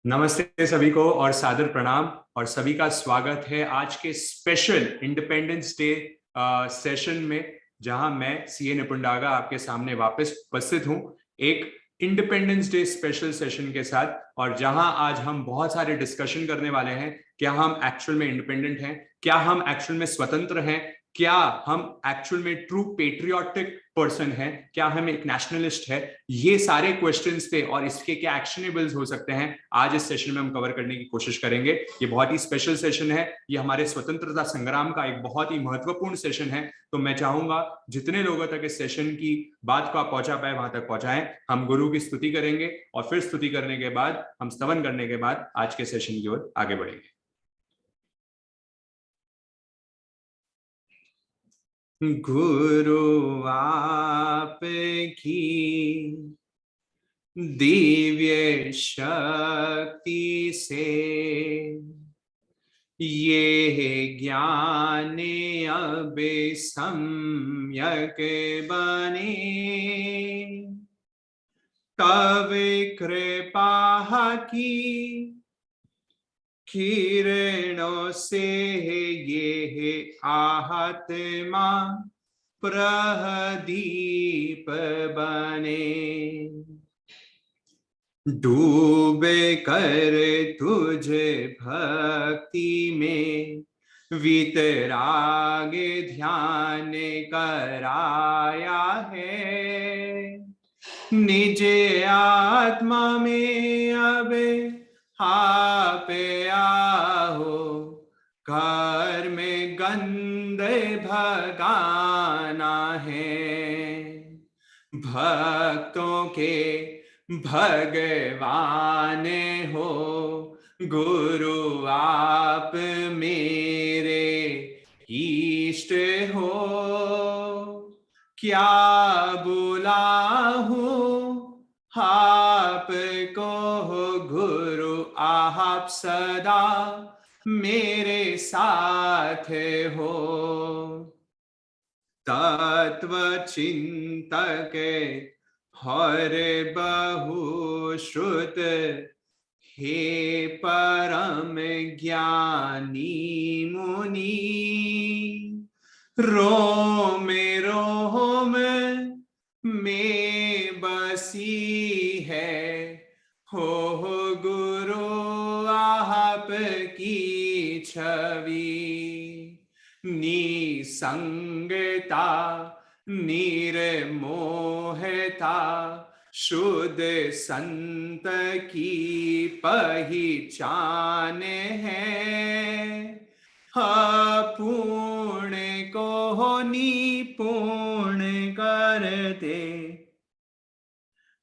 नमस्ते सभी को और सादर प्रणाम और सभी का स्वागत है आज के स्पेशल इंडिपेंडेंस डे सेशन में, जहां मैं सीए निपुंडागा आपके सामने वापस उपस्थित हूं एक इंडिपेंडेंस डे स्पेशल सेशन के साथ। और जहां आज हम बहुत सारे डिस्कशन करने वाले हैं, क्या हम एक्चुअल में इंडिपेंडेंट हैं, क्या हम एक्चुअल में स्वतंत्र हैं, क्या हम एक्चुअल में ट्रू पेट्रियोटिक पर्सन है, क्या हम एक नेशनलिस्ट है। ये सारे क्वेश्चंस थे और इसके क्या एक्शनेबल्स हो सकते हैं, आज इस सेशन में हम कवर करने की कोशिश करेंगे। ये बहुत ही स्पेशल सेशन है, ये हमारे स्वतंत्रता संग्राम का एक बहुत ही महत्वपूर्ण सेशन है। तो मैं चाहूंगा जितने लोगों तक इस सेशन की बात को आप पहुंचा पाए वहां तक पहुंचाएं। हम गुरु की स्तुति करेंगे और फिर स्तुति करने के बाद, हम स्तवन करने के बाद आज के सेशन की ओर आगे बढ़ेंगे। गुरु आपकी दिव्य शक्ति से ये ज्ञान अब सम्यक बने, तब कृपा की किरणों से ये आत्मा प्रदीप बने। डूब कर तुझ भक्ति में वितराग ध्यान कराया है, निज आत्मा में अब आप आओ, घर में गंध भगाना है। भक्तों के भगवान हो गुरु आप मेरे इष्ट हो, क्या बुलाऊं आपको गुरु, आप सदा मेरे साथ हो। तत्व चिंतक हर बहु श्रुत, हे परम ज्ञानी मुनि, रोम रोम में बसी है हो गुरु आप की छवि। निसंगता निर्मोहता शुद्ध संत की पहचान है, अपूर्ण को निपूर्ण कर दे,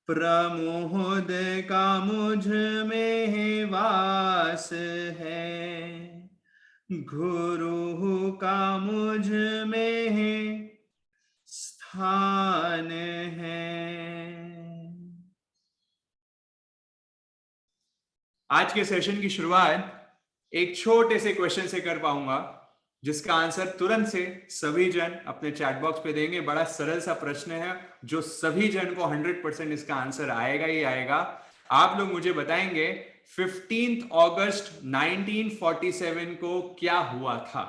प्रमोद का मुझ में वास है, गुरु का मुझ में स्थान है। आज के सेशन की शुरुआत एक छोटे से क्वेश्चन से कर पाऊंगा, जिसका आंसर तुरंत से सभी जन अपने चैट बॉक्स पे देंगे। बड़ा सरल सा प्रश्न है जो सभी जन को 100% इसका आंसर आएगा ही आएगा। आप लोग मुझे बताएंगे 15 अगस्त 1947 को क्या हुआ था।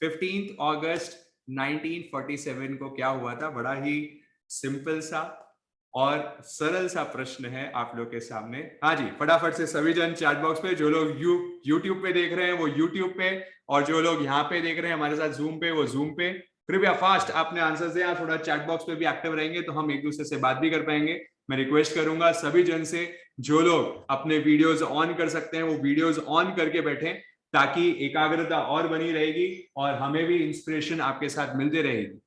15 अगस्त 1947 को क्या हुआ था? बड़ा ही सिंपल सा और सरल सा प्रश्न है आप लोग के सामने। हाँ जी, फटाफट से सभी जन चैट बॉक्स पे, जो लोग यूट्यूब पे देख रहे हैं वो यूट्यूब पे, और जो लोग यहाँ पे देख रहे हैं हमारे साथ जूम पे वो जूम पे, कृपया फास्ट आपने आंसर दें। थोड़ा चैट बॉक्स पे भी एक्टिव रहेंगे तो हम एक दूसरे से बात भी कर पाएंगे। मैं रिक्वेस्ट करूंगा सभी जन से, जो लोग अपने वीडियोज ऑन कर सकते हैं वो वीडियोज ऑन करके बैठे, ताकि एकाग्रता और बनी रहेगी और हमें भी इंस्पिरेशन आपके साथ मिलती रहेगी।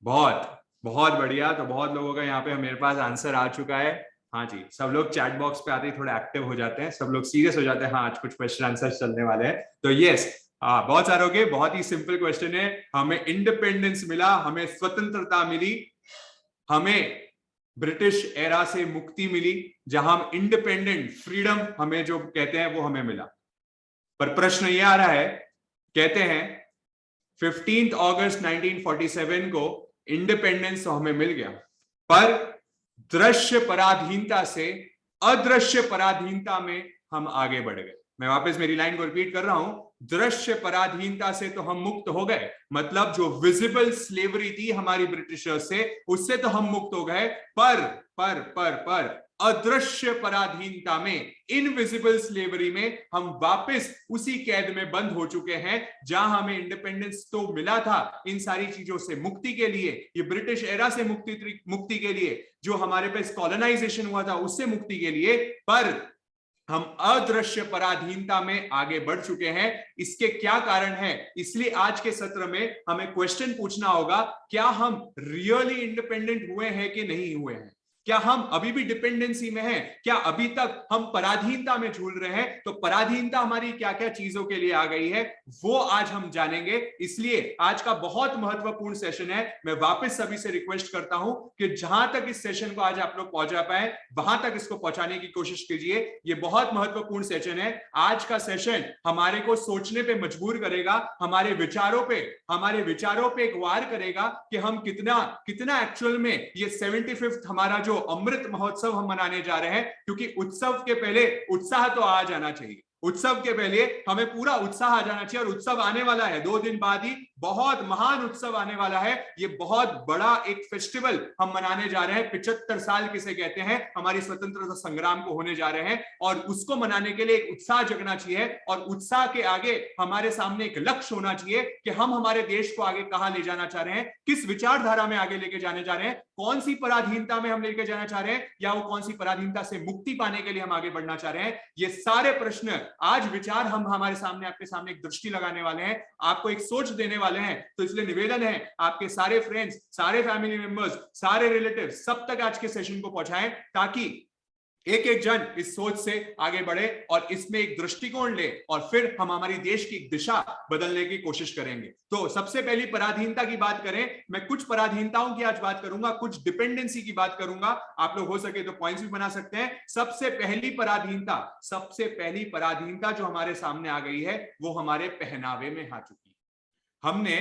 बहुत बहुत बढ़िया। तो बहुत लोगों का यहाँ पे मेरे पास आंसर आ चुका है। हाँ जी, सब लोग चैट बॉक्स पे आते ही थोड़ा एक्टिव हो जाते हैं, सब लोग सीरियस हो जाते हैं। हाँ, आज कुछ क्वेश्चन आंसर चलने वाले हैं। तो यस, बहुत सारों के बहुत ही सिंपल क्वेश्चन है। हमें इंडिपेंडेंस मिला, हमें स्वतंत्रता मिली, हमें ब्रिटिश एरा से मुक्ति मिली, जहां हम इंडिपेंडेंट, फ्रीडम हमें जो कहते हैं वो हमें मिला। पर प्रश्न ये आ रहा है, कहते हैं 15 अगस्त 1947 को इंडिपेंडेंस तो हमें मिल गया, पर दृश्य पराधीनता से अदृश्य पराधीनता में हम आगे बढ़ गए। मैं वापस मेरी लाइन को रिपीट कर रहा हूं, दृश्य पराधीनता से तो हम मुक्त हो गए, मतलब जो विजिबल स्लेवरी थी हमारी ब्रिटिशर्स से, उससे तो हम मुक्त हो गए, पर अदृश्य पराधीनता में, इनविजिबल स्लेवरी में हम वापस उसी कैद में बंद हो चुके हैं जहां हमें इंडिपेंडेंस तो मिला था इन सारी चीजों से मुक्ति के लिए, ये ब्रिटिश एरा से मुक्ति के लिए, जो हमारे पास कॉलोनाइजेशन हुआ था उससे मुक्ति के लिए, पर हम अदृश्य पराधीनता में आगे बढ़ चुके हैं। इसके क्या कारण है? इसलिए आज के सत्र में हमें क्वेश्चन पूछना होगा, क्या हम रियली इंडिपेंडेंट हुए हैं कि नहीं हुए हैं? क्या हम अभी भी डिपेंडेंसी में हैं? क्या अभी तक हम पराधीनता में झूल रहे हैं? तो पराधीनता हमारी क्या क्या चीजों के लिए आ गई है, वो आज हम जानेंगे। इसलिए आज का बहुत महत्वपूर्ण सेशन है। मैं वापस सभी से रिक्वेस्ट करता हूं कि जहां तक इस सेशन को आज आप लोग पहुंचा पाए, वहां तक इसको पहुंचाने की कोशिश कीजिए। ये बहुत महत्वपूर्ण सेशन है। आज का सेशन हमारे को सोचने पे मजबूर करेगा, हमारे विचारों पे एक वार करेगा कि हम कितना एक्चुअल में ये 75th हमारा जो अमृत महोत्सव हम मनाने जा रहे हैं, क्योंकि उत्सव के पहले उत्साह तो आ जाना चाहिए। उत्सव के पहले हमें पूरा उत्साह आ जाना चाहिए, और उत्सव आने वाला है 2 दिन बाद ही, बहुत महान उत्सव आने वाला है। ये बहुत बड़ा एक फेस्टिवल हम मनाने जा रहे हैं। 75 साल किसे कहते हैं, हमारी स्वतंत्रता संग्राम को होने जा रहे हैं, और उसको मनाने के लिए एक उत्साह जगना चाहिए, और उत्साह के आगे हमारे सामने एक लक्ष्य होना चाहिए कि हम हमारे देश को आगे कहां ले जाना चाह रहे हैं, किस विचारधारा में आगे लेके जाने जा रहे हैं, कौन सी पराधीनता में हम लेके जाना चाह रहे हैं, या वो कौन सी पराधीनता से मुक्ति पाने के लिए हम आगे बढ़ना चाह रहे हैं। ये सारे प्रश्न आज विचार हम हमारे सामने, आपके सामने एक दृष्टि लगाने वाले हैं, आपको एक सोच देने वाले हैं। तो इसलिए निवेदन है, आपके सारे फ्रेंड्स, सारे फैमिली मेंबर्स, सारे रिलेटिव, सब तक आज के सेशन को पहुंचाएं, ताकि एक एक जन इस सोच से आगे बढ़े और इसमें एक दृष्टिकोण ले, और फिर हम हमारी देश की दिशा बदलने की कोशिश करेंगे। तो सबसे पहली पराधीनता की बात करें, मैं कुछ पराधीनताओं की आज बात करूंगा, कुछ डिपेंडेंसी की बात करूंगा। आप लोग हो सके तो पॉइंट्स भी बना सकते हैं। सबसे पहली पराधीनता जो हमारे सामने आ गई है, वो हमारे पहनावे में आ चुकी है। हमने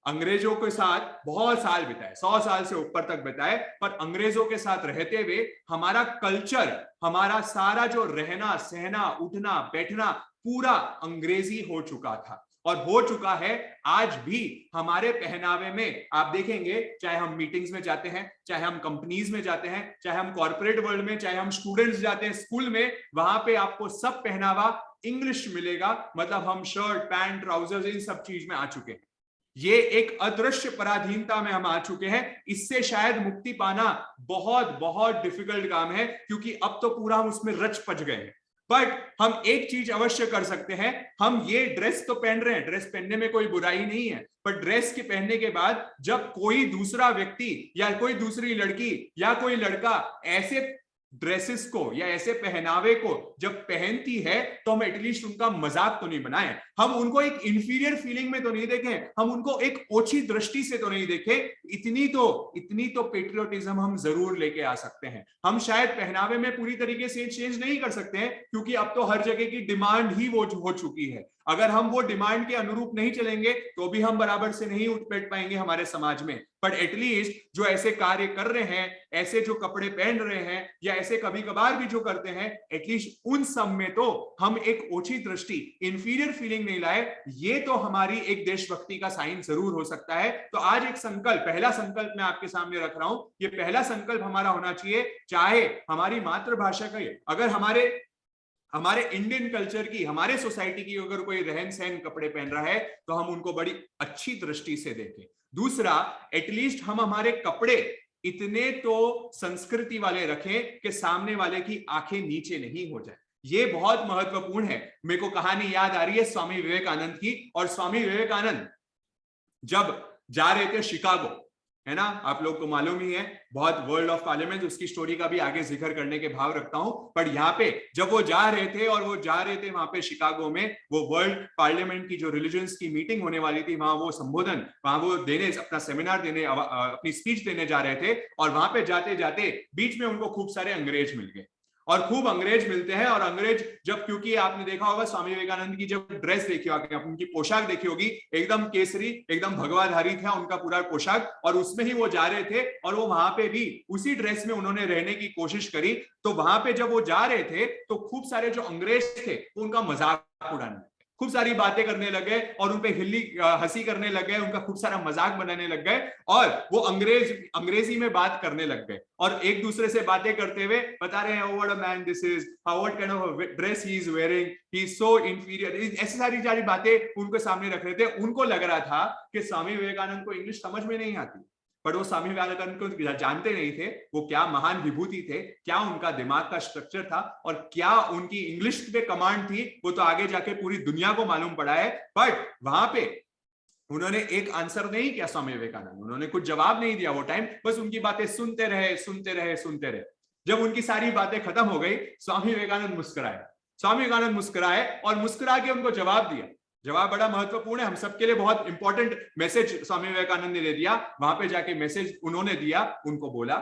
अंग्रेजों के साथ बहुत साल बिताए, 100 साल से ऊपर तक बिताए, पर अंग्रेजों के साथ रहते हुए हमारा कल्चर, हमारा सारा जो रहना सहना उठना बैठना पूरा अंग्रेजी हो चुका था, और हो चुका है आज भी। हमारे पहनावे में आप देखेंगे, चाहे हम मीटिंग्स में जाते हैं, चाहे हम कंपनीज में जाते हैं, चाहे हम कॉर्पोरेट वर्ल्ड में, चाहे हम स्टूडेंट्स जाते हैं स्कूल में, वहां पे आपको सब पहनावा इंग्लिश मिलेगा। मतलब हम शर्ट पैंट ट्राउजर्स इन सब चीज में आ चुके हैं। ये एक अदृश्य पराधीनता में हम आ चुके हैं। इससे शायद मुक्ति पाना बहुत बहुत डिफिकल्ट काम है, क्योंकि अब तो पूरा हम उसमें रच पच गए हैं। बट हम एक चीज अवश्य कर सकते हैं, हम ये ड्रेस तो पहन रहे हैं, ड्रेस पहनने में कोई बुराई नहीं है, पर ड्रेस के पहनने के बाद जब कोई दूसरा व्यक्ति या कोई दूसरी लड़की या कोई लड़का ऐसे ड्रेसेस को या ऐसे पहनावे को जब पहनती है, तो हम एटलीस्ट उनका मजाक तो नहीं बनाएं, हम उनको एक इंफीरियर फीलिंग में तो नहीं देखें, हम उनको एक ओछी दृष्टि से तो नहीं देखें। इतनी तो पेट्रियोटिज्म हम जरूर लेके आ सकते हैं। हम शायद पहनावे में पूरी तरीके से चेंज नहीं कर सकते हैं, क्योंकि अब तो हर जगह की डिमांड ही वो हो चुकी है। अगर हम वो डिमांड के अनुरूप नहीं चलेंगे तो भी हम बराबर से नहीं उठ बैठ पाएंगे हमारे समाज में। पर एटलीस्ट जो ऐसे कार्य कर रहे हैं, ऐसे जो कपड़े पहन रहे हैं, या ऐसे कभी कभार भी जो करते हैं, एटलीस्ट उन सब में तो हम एक ओछी दृष्टि, इंफीरियर फीलिंग नहीं लाए। ये तो हमारी एक देशभक्ति का साइन जरूर हो सकता है। तो आज एक संकल्प, पहला संकल्प मैं आपके सामने रख रहा हूं। ये पहला संकल्प हमारा होना चाहिए, चाहे हमारी मातृभाषा का, अगर हमारे इंडियन कल्चर की, हमारे सोसाइटी की अगर कोई रहन सहन कपड़े पहन रहा है, तो हम उनको बड़ी अच्छी दृष्टि से देखें। दूसरा, एटलीस्ट हम हमारे कपड़े इतने तो संस्कृति वाले रखें कि सामने वाले की आंखें नीचे नहीं हो जाए। ये बहुत महत्वपूर्ण है। मेरे को कहानी याद आ रही है स्वामी विवेकानंद की, और स्वामी विवेकानंद जब जा रहे थे शिकागो, है ना, आप लोग को मालूम ही है, बहुत वर्ल्ड ऑफ पार्लियामेंट, उसकी स्टोरी का भी आगे जिक्र करने के भाव रखता हूं। पर यहाँ पे जब वो जा रहे थे वहां पे शिकागो में, वो वर्ल्ड पार्लियामेंट की जो रिलीजन्स की मीटिंग होने वाली थी, वहां वो देने, अपना सेमिनार देने, अपनी स्पीच देने जा रहे थे, और वहां पे जाते जाते बीच में उनको खूब सारे अंग्रेज मिल गए। और खूब अंग्रेज मिलते हैं। और अंग्रेज जब, क्योंकि आपने देखा होगा स्वामी विवेकानंद की जब ड्रेस देखी होगी, उनकी पोशाक देखी होगी, एकदम केसरी, एकदम भगवाधारी था उनका पूरा पोशाक, और उसमें ही वो जा रहे थे। और वो वहां पे भी उसी ड्रेस में उन्होंने रहने की कोशिश करी। तो वहां पे जब वो जा रहे थे तो खूब सारे जो अंग्रेज थे वो उनका मजाक उड़ाने, खूब सारी बातें करने लगे और उनपे हिल्ली हंसी करने लग गए, उनका खूब सारा मजाक बनाने लग गए, और वो अंग्रेजी में बात करने लग गए, और एक दूसरे से बातें करते हुए बता रहे हैं, oh what a man this is, what kind of dress he is wearing, he is so inferior, ऐसी सारी बातें उनके सामने रख रहे थे। उनको लग रहा था कि स्वामी विवेकानंद को इंग्लिश समझ में नहीं आती, पर वो स्वामी विवेकानंद को जानते नहीं थे वो क्या महान विभूति थे, क्या उनका दिमाग का स्ट्रक्चर था, और क्या उनकी इंग्लिश पे कमांड थी, वो तो आगे जाके पूरी दुनिया को मालूम पड़ा है। बट वहां पे उन्होंने एक आंसर नहीं किया स्वामी विवेकानंद, उन्होंने कुछ जवाब नहीं दिया वो टाइम, बस उनकी बातें सुनते रहे। जब उनकी सारी बातें खत्म हो गई, स्वामी विवेकानंद मुस्कुराए और मुस्कुरा के उनको जवाब दिया। जवाब बड़ा महत्वपूर्ण है, हम सबके लिए बहुत इंपॉर्टेंट मैसेज स्वामी विवेकानंद ने दे दिया। वहां पे जाके मैसेज उन्होंने दिया, उनको बोला,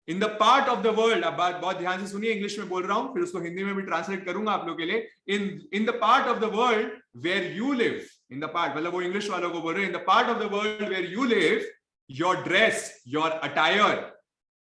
इन the part of the world, अब बात बहुत ध्यान से सुनिए, इंग्लिश में बोल रहा हूं, फिर उसको हिंदी में भी ट्रांसलेट करूंगा आप लोग के लिए। In the part of the world where you live, in the part मतलब वो इंग्लिश वालों को बोल रहे हैं, in the part of the world where you live, your dress, your attire,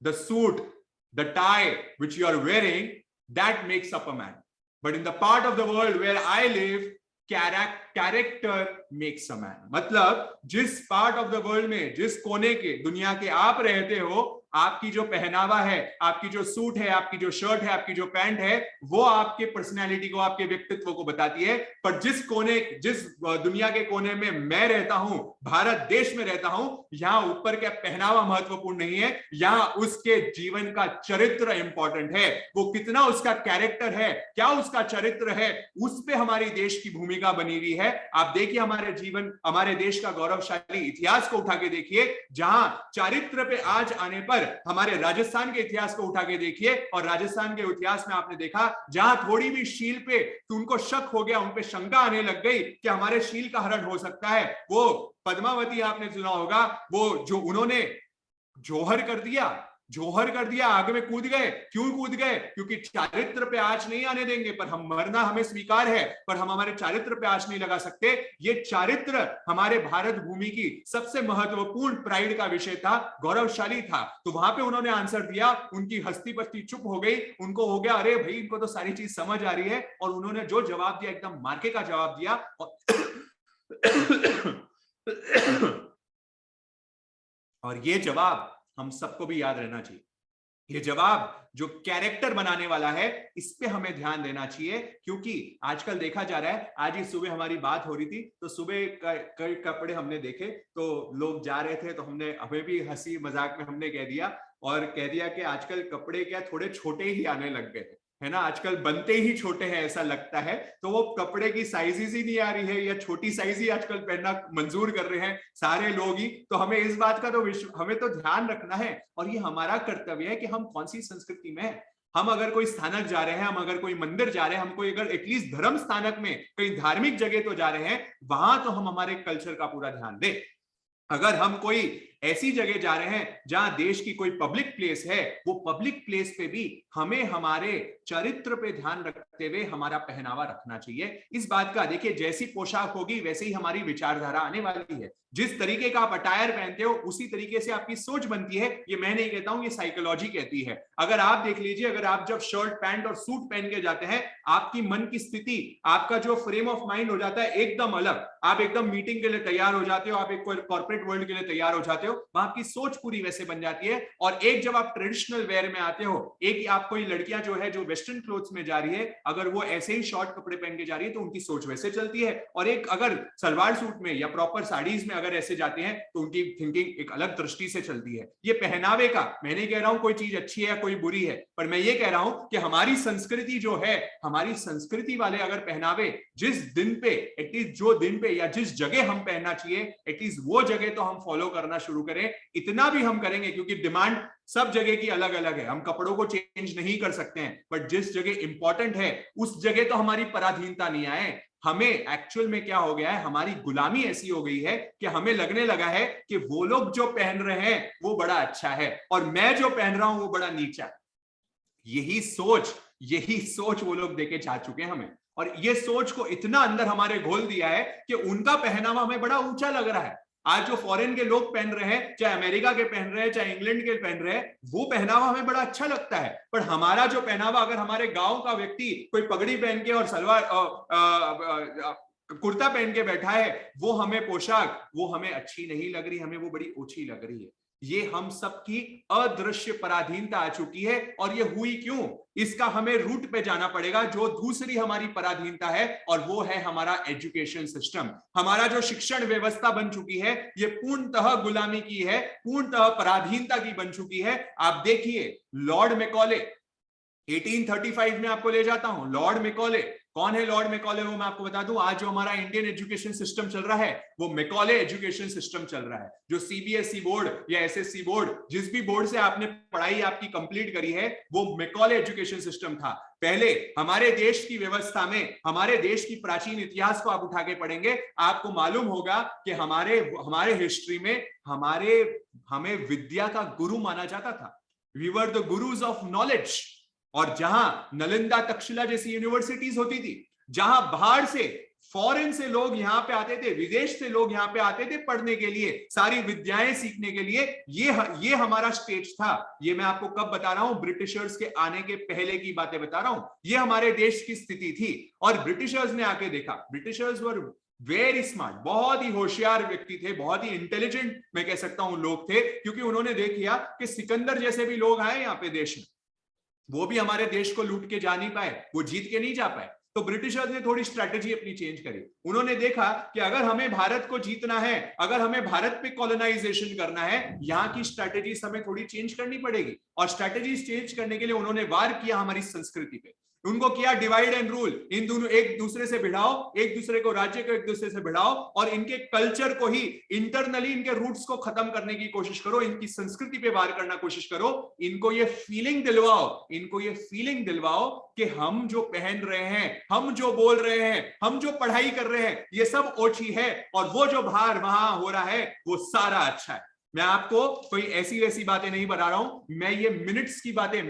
the suit, the tie which you are wearing, that makes up a man, but in the part of the world where I live, character makes a man. मतलब जिस part of the world में, जिस कोने के दुनिया के आप रहते हो, आपकी जो पहनावा है, आपकी जो सूट है, आपकी जो शर्ट है, आपकी जो पैंट है, वो आपके पर्सनैलिटी को, आपके व्यक्तित्व को बताती है। पर जिस दुनिया के कोने में मैं रहता हूं, भारत देश में रहता हूं, यहां ऊपर का पहनावा महत्वपूर्ण नहीं है, यहां उसके जीवन का चरित्र इंपॉर्टेंट है। वो कितना उसका कैरेक्टर है, क्या उसका चरित्र है, उस पे हमारी देश की भूमिका बनी हुई है। आप देखिए हमारे देश का गौरवशाली इतिहास को उठा के देखिए, जहां चारित्र पे आज आने पर हमारे राजस्थान के इतिहास को उठा के देखिए, और राजस्थान के इतिहास में आपने देखा जहां थोड़ी भी शील पे तो उनको शक हो गया, उनपे शंका आने लग गई कि हमारे शील का हरण हो सकता है। वो पद्मावती आपने सुना होगा, वो जो उन्होंने जोहर कर दिया, आग में कूद गए। क्यों कूद गए? क्योंकि चारित्र पे आंच नहीं आने देंगे, पर हम मरना हमें स्वीकार है, पर हम हमारे चारित्र पे आंच नहीं लगा सकते। ये चारित्र हमारे भारत भूमि की सबसे महत्वपूर्ण प्राइड का विषय था, गौरवशाली था। तो वहां पे उन्होंने आंसर दिया, उनकी हस्ती पस्ती चुप हो गई, उनको हो गया अरे भाई इनको तो सारी चीज समझ आ रही है, और उन्होंने जो जवाब दिया एकदम मार्के का जवाब दिया। और ये जवाब हम सबको भी याद रहना चाहिए। ये जवाब जो कैरेक्टर बनाने वाला है, इस पे हमें ध्यान देना चाहिए, क्योंकि आजकल देखा जा रहा है, आज ही सुबह हमारी बात हो रही थी, तो सुबह कई कपड़े हमने देखे, तो लोग जा रहे थे, तो हमें भी हंसी मजाक में हमने कह दिया कि आजकल कपड़े क्या थोड़े छोटे ही आने लग गए है ना, आजकल बनते ही छोटे हैं ऐसा लगता है। तो वो कपड़े की साइजेस ही नहीं आ रही है, या छोटी साइज ही आजकल पहनना मंजूर कर रहे हैं सारे लोग ही। तो हमें इस बात का तो हमें तो ध्यान रखना है, और ये हमारा कर्तव्य है कि हम कौन सी संस्कृति में हैं। हम अगर कोई स्थानक जा रहे हैं, हम अगर कोई मंदिर जा रहे हैं, हम कोई अगर एटलीस्ट धर्म स्थानक में कहीं धार्मिक जगह तो जा रहे हैं, वहां तो हम हमारे कल्चर का पूरा ध्यान दें। अगर हम कोई ऐसी जगह जा रहे हैं जहां देश की कोई पब्लिक प्लेस है, वो पब्लिक प्लेस पे भी हमें हमारे चरित्र पे ध्यान रखते हुए हमारा पहनावा रखना चाहिए। इस बात का देखिए, जैसी पोशाक होगी वैसे ही हमारी विचारधारा आने वाली है। जिस तरीके का आप अटायर पहनते हो उसी तरीके से आपकी सोच बनती है। ये मैं नहीं कहता हूं, ये साइकोलॉजी कहती है। अगर आप देख लीजिए, अगर आप जब शर्ट पैंट और सूट पहन के जाते हैं, आपकी मन की स्थिति, आपका जो फ्रेम ऑफ माइंड हो जाता है एकदम अलग। आप एकदम मीटिंग के लिए तैयार हो जाते हो, आप एक कॉर्पोरेट वर्ल्ड के लिए तैयार हो जाते हो, वहां आपकी सोच पूरी वैसे बन जाती है। और एक जब आप ट्रेडिशनल वेयर में आते हो, एक आप कोई लड़कियां जो है जो वेस्टर्न क्लोथ्स में जा रही है, अगर वो ऐसे ही शॉर्ट कपड़े पहन के जा रही है तो उनकी सोच वैसे चलती है। और एक अगर सलवार सूट में या प्रॉपर साड़ीज में अगर ऐसे जाते हैं तो उनकी थिंकिंग एक अलग दृष्टि से चलती है। ये पहनावे का, मैं नहीं कह रहा हूं कोई चीज अच्छी है या कोई बुरी है, पर मैं ये कह रहा हूं कि हमारी संस्कृति जो है, हमारी संस्कृति वाले अगर पहनावे जिस दिन पे, एटलीस्ट जो दिन पे या जिस जगह हम पहनना चाहिए, एटलीस्ट वो जगह तो हम फॉलो करना शुरू करें। इतना भी हम करेंगे क्योंकि डिमांड सब जगह की अलग अलग है, हम कपड़ों को चेंज नहीं कर सकते हैं, बट जिस जगह इंपॉर्टेंट है उस जगह तो हमारी पराधीनता नहीं आए। हमें एक्चुअल में क्या हो गया है, हमारी गुलामी ऐसी हो गई है कि हमें लगने लगा है कि वो लोग जो पहन रहे हैं वो बड़ा अच्छा है और मैं जो पहन रहा हूं वो बड़ा नीचा है। यही सोच वो लोग देके जा चुके हैं हमें, और ये सोच को इतना अंदर हमारे घोल दिया है कि उनका पहनावा हमें बड़ा ऊंचा लग रहा है। आज जो फॉरेन के लोग पहन रहे हैं, चाहे अमेरिका के पहन रहे हैं, चाहे इंग्लैंड के पहन रहे हैं, वो पहनावा हमें बड़ा अच्छा लगता है। पर हमारा जो पहनावा, अगर हमारे गांव का व्यक्ति कोई पगड़ी पहन के और सलवार कुर्ता पहन के बैठा है, वो हमें पोशाक, वो हमें अच्छी नहीं लग रही, हमें वो बड़ी ओछी लग रही है। ये हम सबकी अदृश्य पराधीनता आ चुकी है। और ये हुई क्यों, इसका हमें रूट पे जाना पड़ेगा, जो दूसरी हमारी पराधीनता है, और वो है हमारा एजुकेशन सिस्टम। हमारा जो शिक्षण व्यवस्था बन चुकी है, ये पूर्णतः गुलामी की है, पूर्णतः पराधीनता की बन चुकी है। आप देखिए लॉर्ड मैकॉले, 1835 में आपको ले जाता हूं। लॉर्ड मैकॉले कौन है? लॉर्ड मैकॉले वो मैं आपको बता दूं, आज जो हमारा इंडियन एजुकेशन सिस्टम चल रहा है, वो मैकॉले एजुकेशन सिस्टम चल रहा है। जो सीबीएसई बोर्ड या एसएससी बोर्ड, जिस भी बोर्ड से आपने पढ़ाई आपकी कंप्लीट करी है, वो मैकॉले एजुकेशन सिस्टम था। पहले हमारे देश की व्यवस्था में, हमारे देश की प्राचीन इतिहास को आप उठा के पढ़ेंगे, आपको मालूम होगा कि हमारे हिस्ट्री में हमें विद्या का गुरु माना जाता था। We were the gurus of knowledge. और जहां नालंदा, तक्षशिला जैसी यूनिवर्सिटीज होती थी, जहां बाहर से, फॉरेन से लोग यहां पे आते थे, विदेश से लोग यहां पे आते थे पढ़ने के लिए, सारी विद्याएं सीखने के लिए, ये हमारा स्टेज था। ये मैं आपको कब बता रहा हूं? ब्रिटिशर्स के आने के पहले की बातें बता रहा हूं। ये हमारे देश की स्थिति थी। और ब्रिटिशर्स ने आके देखा, ब्रिटिशर्स वर वेरी स्मार्ट, बहुत ही होशियार व्यक्ति थे, बहुत ही इंटेलिजेंट मैं कह सकता हूं लोग थे, क्योंकि उन्होंने देख लिया कि सिकंदर जैसे भी लोग आए यहाँ पे देश में, वो भी हमारे देश को लूट के जा नहीं पाए, वो जीत के नहीं जा पाए। तो ब्रिटिशर्स ने थोड़ी स्ट्रैटेजी अपनी चेंज करी। उन्होंने देखा कि अगर हमें भारत को जीतना है, अगर हमें भारत पे कॉलोनाइजेशन करना है, यहाँ की स्ट्रैटेजीज हमें थोड़ी चेंज करनी पड़ेगी। और स्ट्रैटेजीज चेंज करने के लिए उन्होंने वार किया हमारी संस्कृति पे। उनको किया डिवाइड एंड रूल, इन दोनों एक दूसरे से भिड़ाओ, एक दूसरे को, राज्य को एक दूसरे से भिड़ाओ, और इनके कल्चर को ही इंटरनली, इनके रूट्स को खत्म करने की कोशिश करो, इनकी संस्कृति पे वार करना कोशिश करो। इनको ये फीलिंग दिलवाओ कि हम जो पहन रहे हैं, हम जो बोल रहे हैं, हम जो पढ़ाई कर रहे हैं, ये सब ओछी है, और वो जो बाहर वहां हो रहा है वो सारा अच्छा है। मैं आपको कोई ऐसी वैसी बातें नहीं बता रहा हूं, मैं ये मिनट्स की बातें,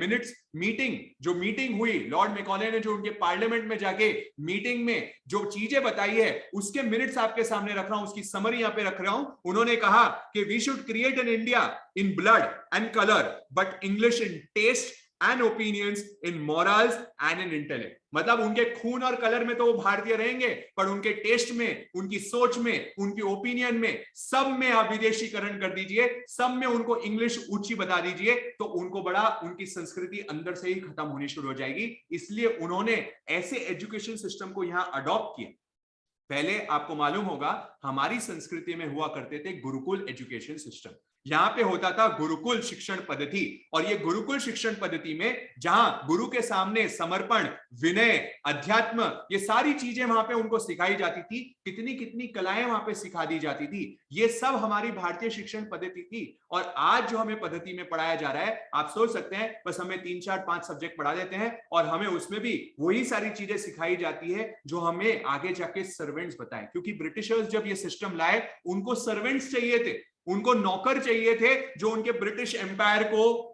जो मीटिंग हुई, लॉर्ड मैकॉले ने जो उनके पार्लियामेंट में जाके मीटिंग में जो चीजें बताई है, उसके मिनट्स आपके सामने रख रहा हूं, उसकी समरी यहां पे रख रहा हूं। उन्होंने कहा कि we should create an India in blood and colour, but English in taste and opinions, in morals and in intellect. मतलब उनके खून और कलर में तो वो भारतीय रहेंगे, पर उनके टेस्ट में, उनकी सोच में, उनकी ओपिनियन में, सब में आप विदेशीकरण कर दीजिए, सब में उनको इंग्लिश ऊंची बता दीजिए, तो उनको बड़ा, उनकी संस्कृति अंदर से ही खत्म होनी शुरू हो जाएगी। इसलिए उन्होंने ऐसे एजुकेशन सिस्टम को यहां अडॉप्ट किया। पहले आपको मालूम होगा हमारी संस्कृति में हुआ करते थे गुरुकुल एजुकेशन सिस्टम। यहां पे होता था गुरुकुल शिक्षण पद्धति, और ये गुरुकुल शिक्षण पद्धति में जहां गुरु के सामने समर्पण, विनय, अध्यात्म, ये सारी चीजें वहां पे उनको सिखाई जाती थी। कितनी कितनी कलाएं वहां पे सिखा दी जाती थी। ये सब हमारी भारतीय शिक्षण पद्धति थी। और आज जो हमें पद्धति में पढ़ाया जा रहा है, आप सोच सकते हैं बस हमें 3, 4, 5 सब्जेक्ट पढ़ा देते हैं, और हमें उसमें भी वही सारी चीजें सिखाई जाती है जो हमें आगे जाके सर्वेंट्स बताएं। क्योंकि ब्रिटिशर्स जब ये सिस्टम लाए, उनको सर्वेंट्स चाहिए थे, उनको नौकर चाहिए थे, जो उनके ब्रिटिश एम्पायर को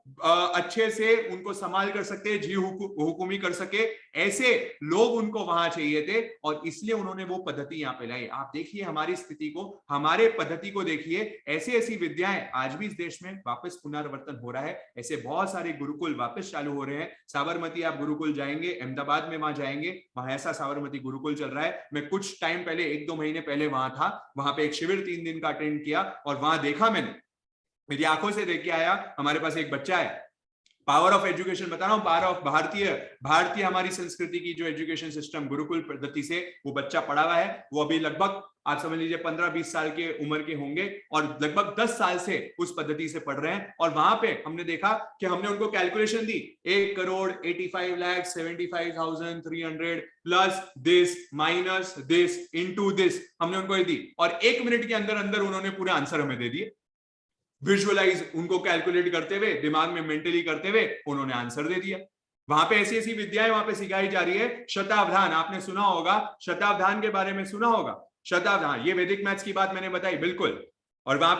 अच्छे से उनको संभाल कर सके, जी हुकुमी कर सके, ऐसे लोग उनको वहां चाहिए थे। और इसलिए उन्होंने वो पद्धति यहाँ पे लाई। आप देखिए हमारी स्थिति को, हमारे पद्धति को देखिए, ऐसी ऐसी विद्याएं आज भी इस देश में वापस पुनरावर्तन हो रहा है। ऐसे बहुत सारे गुरुकुल वापस चालू हो रहे हैं। साबरमती आप गुरुकुल जाएंगे, अहमदाबाद में वहां जाएंगे, वहां ऐसा साबरमती गुरुकुल चल रहा है। मैं कुछ टाइम पहले, 1-2 महीने पहले वहां था, वहां पे एक शिविर 3 दिन का अटेंड किया, और वहां देखा मैंने, मेरी आंखों से देख के आया। हमारे पास एक बच्चा है, पावर ऑफ एजुकेशन बता रहा हूं, पावर ऑफ भारतीय हमारी संस्कृति की जो एजुकेशन सिस्टम गुरुकुल पद्धति से वो बच्चा पढ़ा हुआ है। वो अभी लगभग आप समझ लीजिए 15-20 साल के उम्र के होंगे, और लगभग 10 साल से उस पद्धति से पढ़ रहे हैं। और वहां पे हमने देखा कि हमने उनको calculation the, 1,85,75,300 plus this minus this into this, हमने उनको दी, और 1 मिनट के अंदर अंदर उन्होंने पूरे आंसर हमें दे दिए। विजुअलाइज, उनको कैलकुलेट करते हुए, दिमाग में मेंटली करते हुए उन्होंने आंसर दे दिया। वहां पे ऐसी ऐसी विद्याएं वहां पे सिखाई जा रही है। शतावधान आपने सुना होगा, शतावधान के बारे में सुना होगा। शतावधान, ये वैदिक मैथ्स की बात मैंने बताई, बिल्कुल। और वहां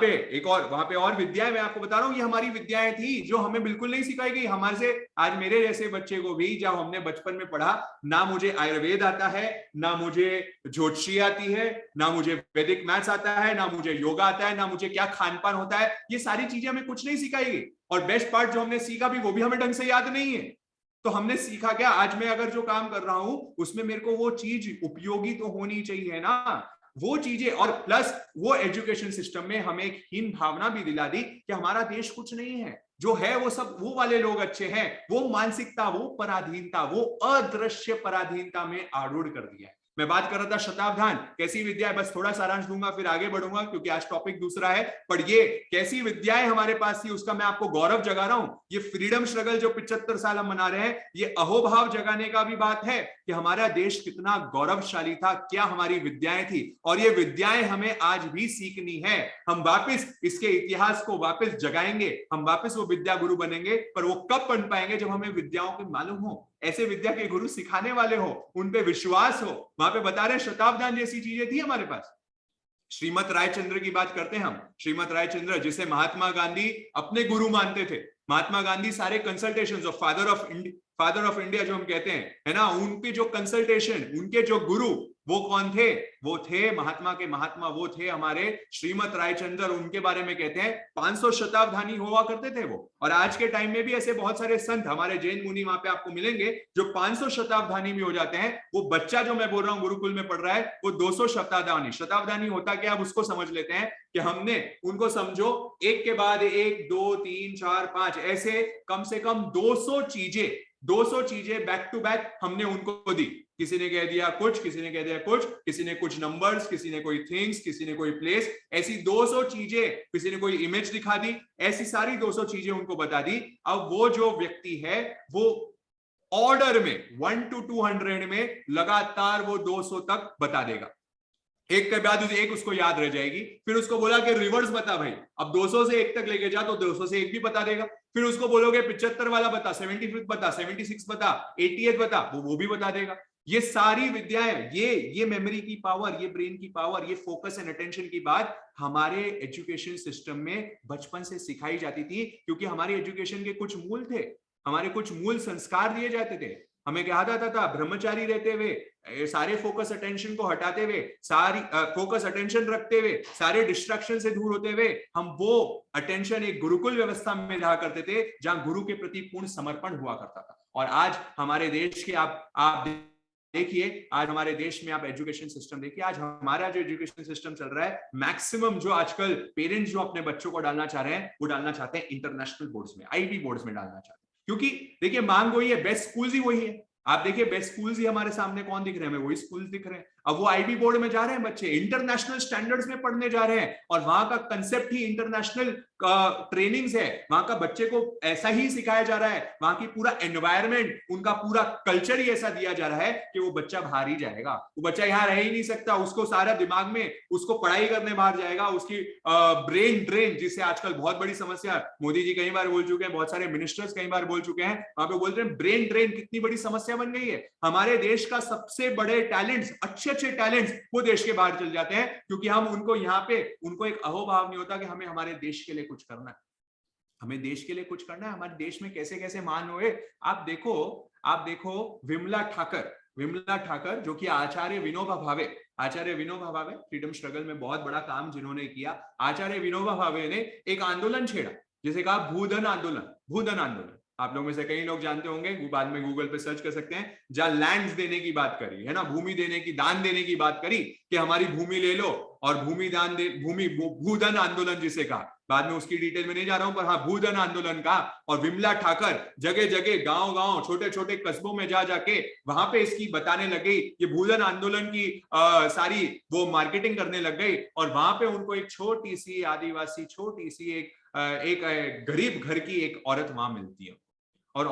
पे और विद्याएं, मैं आपको बता रहा हूँ, ये हमारी विद्याएं थी जो हमें बिल्कुल नहीं सिखाई गई। हमारे से आज मेरे जैसे बच्चे को भी, जब हमने बचपन में पढ़ा, ना मुझे आयुर्वेद आता है, ना मुझे ज्योतिषी आती है, ना मुझे वैदिक मैथ्स आता है, ना मुझे योगा आता है, ना मुझे क्या खान पान होता है, ये सारी चीजें हमें कुछ नहीं सिखाई गई। और बेस्ट पार्ट, जो हमने सीखा भी वो भी हमें ढंग से याद नहीं है। तो हमने सीखा क्या? आज मैं अगर जो काम कर रहा हूं उसमें मेरे को वो चीज उपयोगी तो होनी चाहिए ना, वो चीजें। और प्लस वो एजुकेशन सिस्टम में हमें एक हीन भावना भी दिला दी कि हमारा देश कुछ नहीं है, जो है वो सब वो वाले लोग अच्छे हैं। वो मानसिकता, वो पराधीनता, वो अदृश्य पराधीनता में आरूढ़ कर दिया है। मैं बात कर रहा था शताब्धान कैसी विद्या है, बस थोड़ा सारांश दूंगा फिर आगे बढ़ूंगा क्योंकि आज टॉपिक दूसरा है। पर ये कैसी विद्याएं हमारे पास थी उसका मैं आपको गौरव जगा रहा हूं। ये फ्रीडम स्ट्रगल जो 75 साल हम मना रहे हैं, ये अहोभाव जगाने का भी बात है कि हमारा देश कितना गौरवशाली था, क्या हमारी विद्याएं थी। और ये विद्याएं हमें आज भी सीखनी है। हम वापस इसके इतिहास को वापस जगाएंगे, हम वापस वो विद्या गुरु बनेंगे। पर वो कब बन पाएंगे? जब हमें विद्याओं के मालूम हो, ऐसे विद्या के गुरु सिखाने वाले हो, उन पे विश्वास हो। वहां पे बता रहे शताब्दान जैसी चीजें थी हमारे पास। श्रीमत रायचंद्र की बात करते हैं हम। श्रीमत रायचंद्र जिसे महात्मा गांधी अपने गुरु मानते थे। महात्मा गांधी सारे consultations of father of India जो हम कहते हैं, है ना, उनके जो कंसल्टेशन, उनके जो गुरु, वो कौन थे? वो थे महात्मा के महात्मा, वो थे हमारे श्रीमत रायचंद्र। उनके बारे में कहते हैं 500 शताब्दानी हुआ करते थे वो। और आज के टाइम में भी ऐसे बहुत सारे संत हमारे जैन मुनि वहां पे आपको मिलेंगे जो 500 शताब्दानी भी हो जाते हैं। वो बच्चा जो मैं बोल रहा हूँ गुरुकुल में पढ़ रहा है, वो 200 शताब्दानी। शताब्दानी होता क्या, अब उसको समझ लेते हैं कि हमने उनको, समझो, एक के बाद एक, 2, 3, 4, 5 ऐसे कम से कम 200 चीजें बैक टू बैक हमने उनको दी। किसी ने कह दिया कुछ, किसी ने कह दिया कुछ, किसी ने कुछ नंबर्स, किसी ने कोई थिंग्स, किसी ने कोई प्लेस, ऐसी 200 चीजें, किसी ने कोई इमेज दिखा दी, ऐसी सारी 200 चीजें उनको बता दी। अब वो जो व्यक्ति है वो ऑर्डर में 1 to 200 में लगातार वो 200 तक बता देगा। एक के बाद एक उसको याद रह जाएगी। फिर उसको बोला कि रिवर्स बता भाई, अब 200 से 1 तक लेके जा, तो 200 से 1 भी बता देगा। फिर उसको बोलोगे 75 वाला बता, 75 बता, 76 बता, 88 बता, वो भी बता देगा। ये सारी विद्याएं, ये मेमोरी की पावर, ये ब्रेन की पावर, ये फोकस एंड अटेंशन की बात हमारे एजुकेशन सिस्टम में बचपन से सिखाई जाती थी। क्योंकि हमारे एजुकेशन के कुछ मूल थे, हमारे कुछ मूल संस्कार दिए जाते थे। हमें कहा जाता था ब्रह्मचारी रहते हुए, सारे फोकस अटेंशन को हटाते हुए, सारी फोकस अटेंशन रखते हुए, सारे डिस्ट्रैक्शन से दूर होते हुए, हम वो अटेंशन एक गुरुकुल व्यवस्था में रहा करते थे जहां गुरु के प्रति पूर्ण समर्पण हुआ करता था। और आज हमारे देश के आप देखिए, आज हमारे देश में आप एजुकेशन सिस्टम देखिए, आज हमारा जो एजुकेशन सिस्टम चल रहा है, मैक्सिमम जो आजकल पेरेंट्स जो अपने बच्चों को डालना चाह रहे हैं, वो डालना चाहते हैं इंटरनेशनल बोर्ड्स में, आईबी बोर्ड्स में डालना चाहते हैं। क्योंकि देखिए मांग वही है, बेस्ट स्कूल्स ही वही है। आप देखिए बेस्ट स्कूल्स ही हमारे सामने कौन दिख रहे हैं? वही स्कूल्स दिख रहे हैं। अब वो आईबी बोर्ड में जा रहे हैं बच्चे, इंटरनेशनल स्टैंडर्ड्स में पढ़ने जा रहे हैं, और वहां का कंसेप्ट ही इंटरनेशनल ट्रेनिंग्स है। वहां का बच्चे को ऐसा ही सिखाया जा रहा है, वहां की पूरा एनवायरमेंट, उनका पूरा कल्चर ही ऐसा दिया जा रहा है कि वो बच्चा बाहर ही जाएगा, वो बच्चा यहाँ रह ही नहीं सकता। उसको सारा दिमाग में, उसको पढ़ाई करने बाहर जाएगा, उसकी ब्रेन ड्रेन, जिससे आजकल बहुत बड़ी समस्या, मोदी जी कई बार बोल चुके हैं, बहुत सारे मिनिस्टर्स कई बार बोल चुके हैं, वहां पे बोलते हैं ब्रेन ड्रेन कितनी बड़ी समस्या बन गई है। हमारे देश का सबसे बड़े टैलेंट्स, अच्छे टैलेंट्स, वो देश के बाहर चल जाते हैं, क्योंकि हम उनको यहाँ पे, उनको एक अहोभाव नहीं होता कि हमें हमारे देश के लिए कुछ करना है, हमें देश के लिए कुछ करना है। हमारे देश में कैसे कैसे मान हुए, आप देखो विमला ठाकर जो कि आचार्य विनोबा भावे, फ्रीडम स्ट्रगल में बहुत बड़ा काम जिन्होंने किया, आचार्य विनोबा भावे ने एक आंदोलन छेड़ा जिसे कहा भूधन आंदोलन। आप लोगों में से कई लोग जानते होंगे, बाद में गूगल पे सर्च कर सकते हैं, जहां लैंड्स देने की बात करी है ना, भूमि देने की, दान देने की बात करी कि हमारी भूमि ले लो, और भूधन आंदोलन जिसे कहा, बाद में उसकी डिटेल में नहीं जा रहा हूं, पर हाँ भूधन आंदोलन का। और विमला ठाकर जगह जगह, गांव छोटे छोटे कस्बों में जाके वहां पे इसकी बताने लग गई, ये भूधन आंदोलन की सारी वो मार्केटिंग करने लग गई। और वहां पे उनको एक छोटी सी आदिवासी, एक गरीब घर की एक औरत वहां मिलती है, और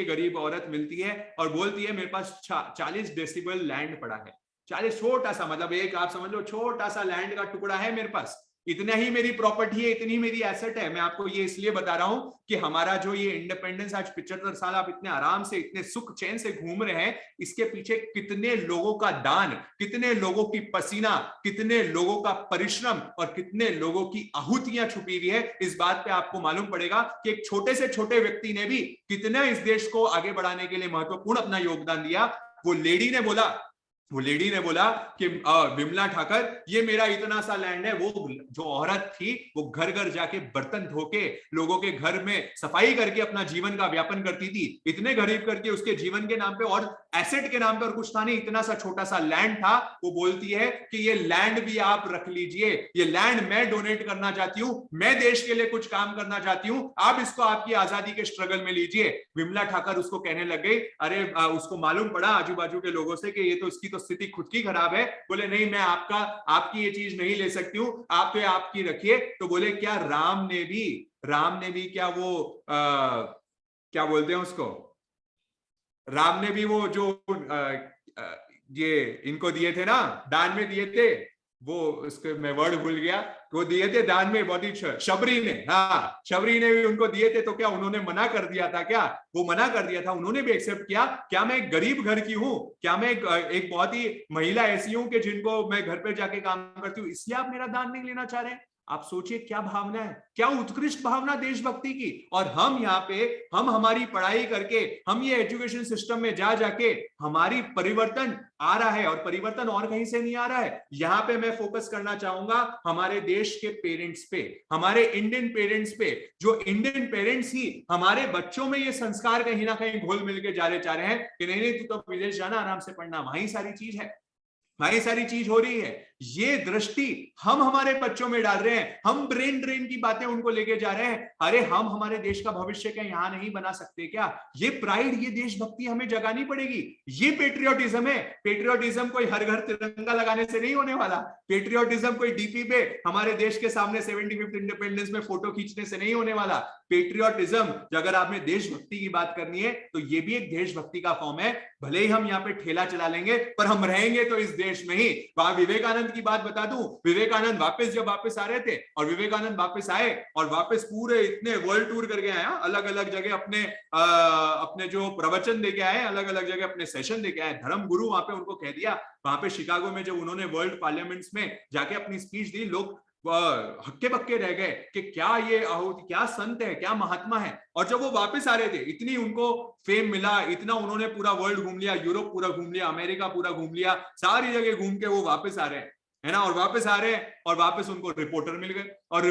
गरीब औरत मिलती है और बोलती है मेरे पास 40 डेसिबल लैंड पड़ा है। 40, छोटा सा, मतलब एक आप समझ लो छोटा सा लैंड का टुकड़ा है मेरे पास, इतना ही मेरी प्रॉपर्टी है, इतनी मेरी एसेट है। मैं आपको ये इसलिए बता रहा हूं कि हमारा जो ये इंडिपेंडेंस आज 75 साल आप इतने आराम से, इतने सुख चैन से घूम रहे हैं, इसके पीछे कितने लोगों का दान, कितने लोगों की पसीना, कितने लोगों का परिश्रम और कितने लोगों की आहुतियां छुपी हुई है, इस बात पे आपको मालूम पड़ेगा कि एक छोटे से छोटे व्यक्ति ने भी कितना इस देश को आगे बढ़ाने के लिए महत्वपूर्ण अपना योगदान दिया। वो लेडी ने बोला कि विमला ठाकर, ये मेरा इतना सा लैंड है। वो जो औरत थी वो घर घर जाके बर्तन धोके लोगों के घर में सफाई करके अपना जीवन का व्यापन करती थी। इतने गरीब करके उसके जीवन के नाम पे और एसेट के नाम पे और कुछ था नहीं, इतना सा छोटा सा लैंड था। वो बोलती है कि ये लैंड भी आप रख लीजिए, ये लैंड मैं डोनेट करना चाहती हूं, मैं देश के लिए कुछ काम करना चाहती हूं, आप इसको आपकी आजादी के स्ट्रगल में लीजिए। विमला ठाकर उसको कहने लग गई, अरे उसको मालूम पड़ा आजू बाजू के लोगों से कि ये तो इसकी तो स्थिति खुद की खराब है। बोले नहीं, मैं आपकी ये चीज नहीं ले सकती हूँ, आप तो आपकी रखिए। तो बोले क्या राम ने भी क्या वो क्या बोलते हैं उसको, राम ने भी वो जो ये इनको दिए थे ना, दान में दिए थे, वो उसके मैं वर्ड भूल गया, वो दिए थे दान में, बहुत ही शबरी ने, हाँ शबरी ने भी उनको दिए थे। तो क्या उन्होंने मना कर दिया था? क्या वो मना कर दिया था? उन्होंने भी एक्सेप्ट किया। क्या मैं एक गरीब घर की हूं? क्या मैं एक बहुत ही महिला ऐसी हूं कि जिनको मैं घर पे जाके काम करती हूँ, इसलिए आप मेरा दान नहीं लेना चाह रहे हैं? आप सोचिए क्या भावना है, क्या उत्कृष्ट भावना देशभक्ति की। और हम यहाँ पे, हम हमारी पढ़ाई करके, हम ये एजुकेशन सिस्टम में जाके हमारी परिवर्तन आ रहा है, और परिवर्तन और कहीं से नहीं आ रहा है। यहाँ पे मैं फोकस करना चाहूंगा हमारे देश के पेरेंट्स पे, हमारे इंडियन पेरेंट्स पे, जो इंडियन पेरेंट्स ही हमारे बच्चों में ये संस्कार कहीं ना कहीं घोल मिल के जा रहे हैं कि नहीं नहीं, तू तो विदेश जाना, आराम से पढ़ना, वहीं सारी चीज है, वही सारी चीज हो रही है। ये दृष्टि हम हमारे बच्चों में डाल रहे हैं, हम ब्रेन ड्रेन की बातें उनको लेके जा रहे हैं। अरे हम हमारे देश का भविष्य क्या यहाँ नहीं बना सकते क्या? ये प्राइड, ये देशभक्ति हमें जगानी पड़ेगी। ये पेट्रियोटिज्म है। पेट्रियोटिज्म कोई हर घर तिरंगा लगाने से नहीं होने वाला। पेट्रियोटिज्म कोई डीपी पे हमारे देश के सामने 75th इंडिपेंडेंस में फोटो खींचने से नहीं होने वाला। पेट्रियोटिज्म, अगर आपने देशभक्ति की बात करनी है तो ये भी एक देशभक्ति का फॉर्म है। भले ही हम यहाँ पे ठेला चला लेंगे, पर हम रहेंगे तो इस देश में ही। वहां विवेकानंद की बात बता दूं, विवेकानंद जब वापस आ रहे थे, और विवेकानंद वापस आए और वापस पूरे इतने वर्ल्ड टूर करके आए, अलग अलग जगह अपने जो प्रवचन देके आए, अलग अलग जगह अपने सेशन देके आए। धर्म गुरु वहां पे उनको कह दिया, वहां पे शिकागो में जब उन्होंने वर्ल्ड पार्लियामेंट्स में जाके अपनी स्पीच दी, लोग हक्के बक्के रह गए कि क्या ये आहुति, क्या संत है, क्या महात्मा है। और जब वो वापस आ रहे थे, इतनी उनको फेम मिला, इतना उन्होंने पूरा वर्ल्ड घूम लिया, यूरोप पूरा घूम लिया, अमेरिका पूरा घूम लिया, सारी जगह घूम के वो वापस आ रहे हैं, है ना। और वापस आ रहे हैं और वापस उनको रिपोर्टर मिल गए, और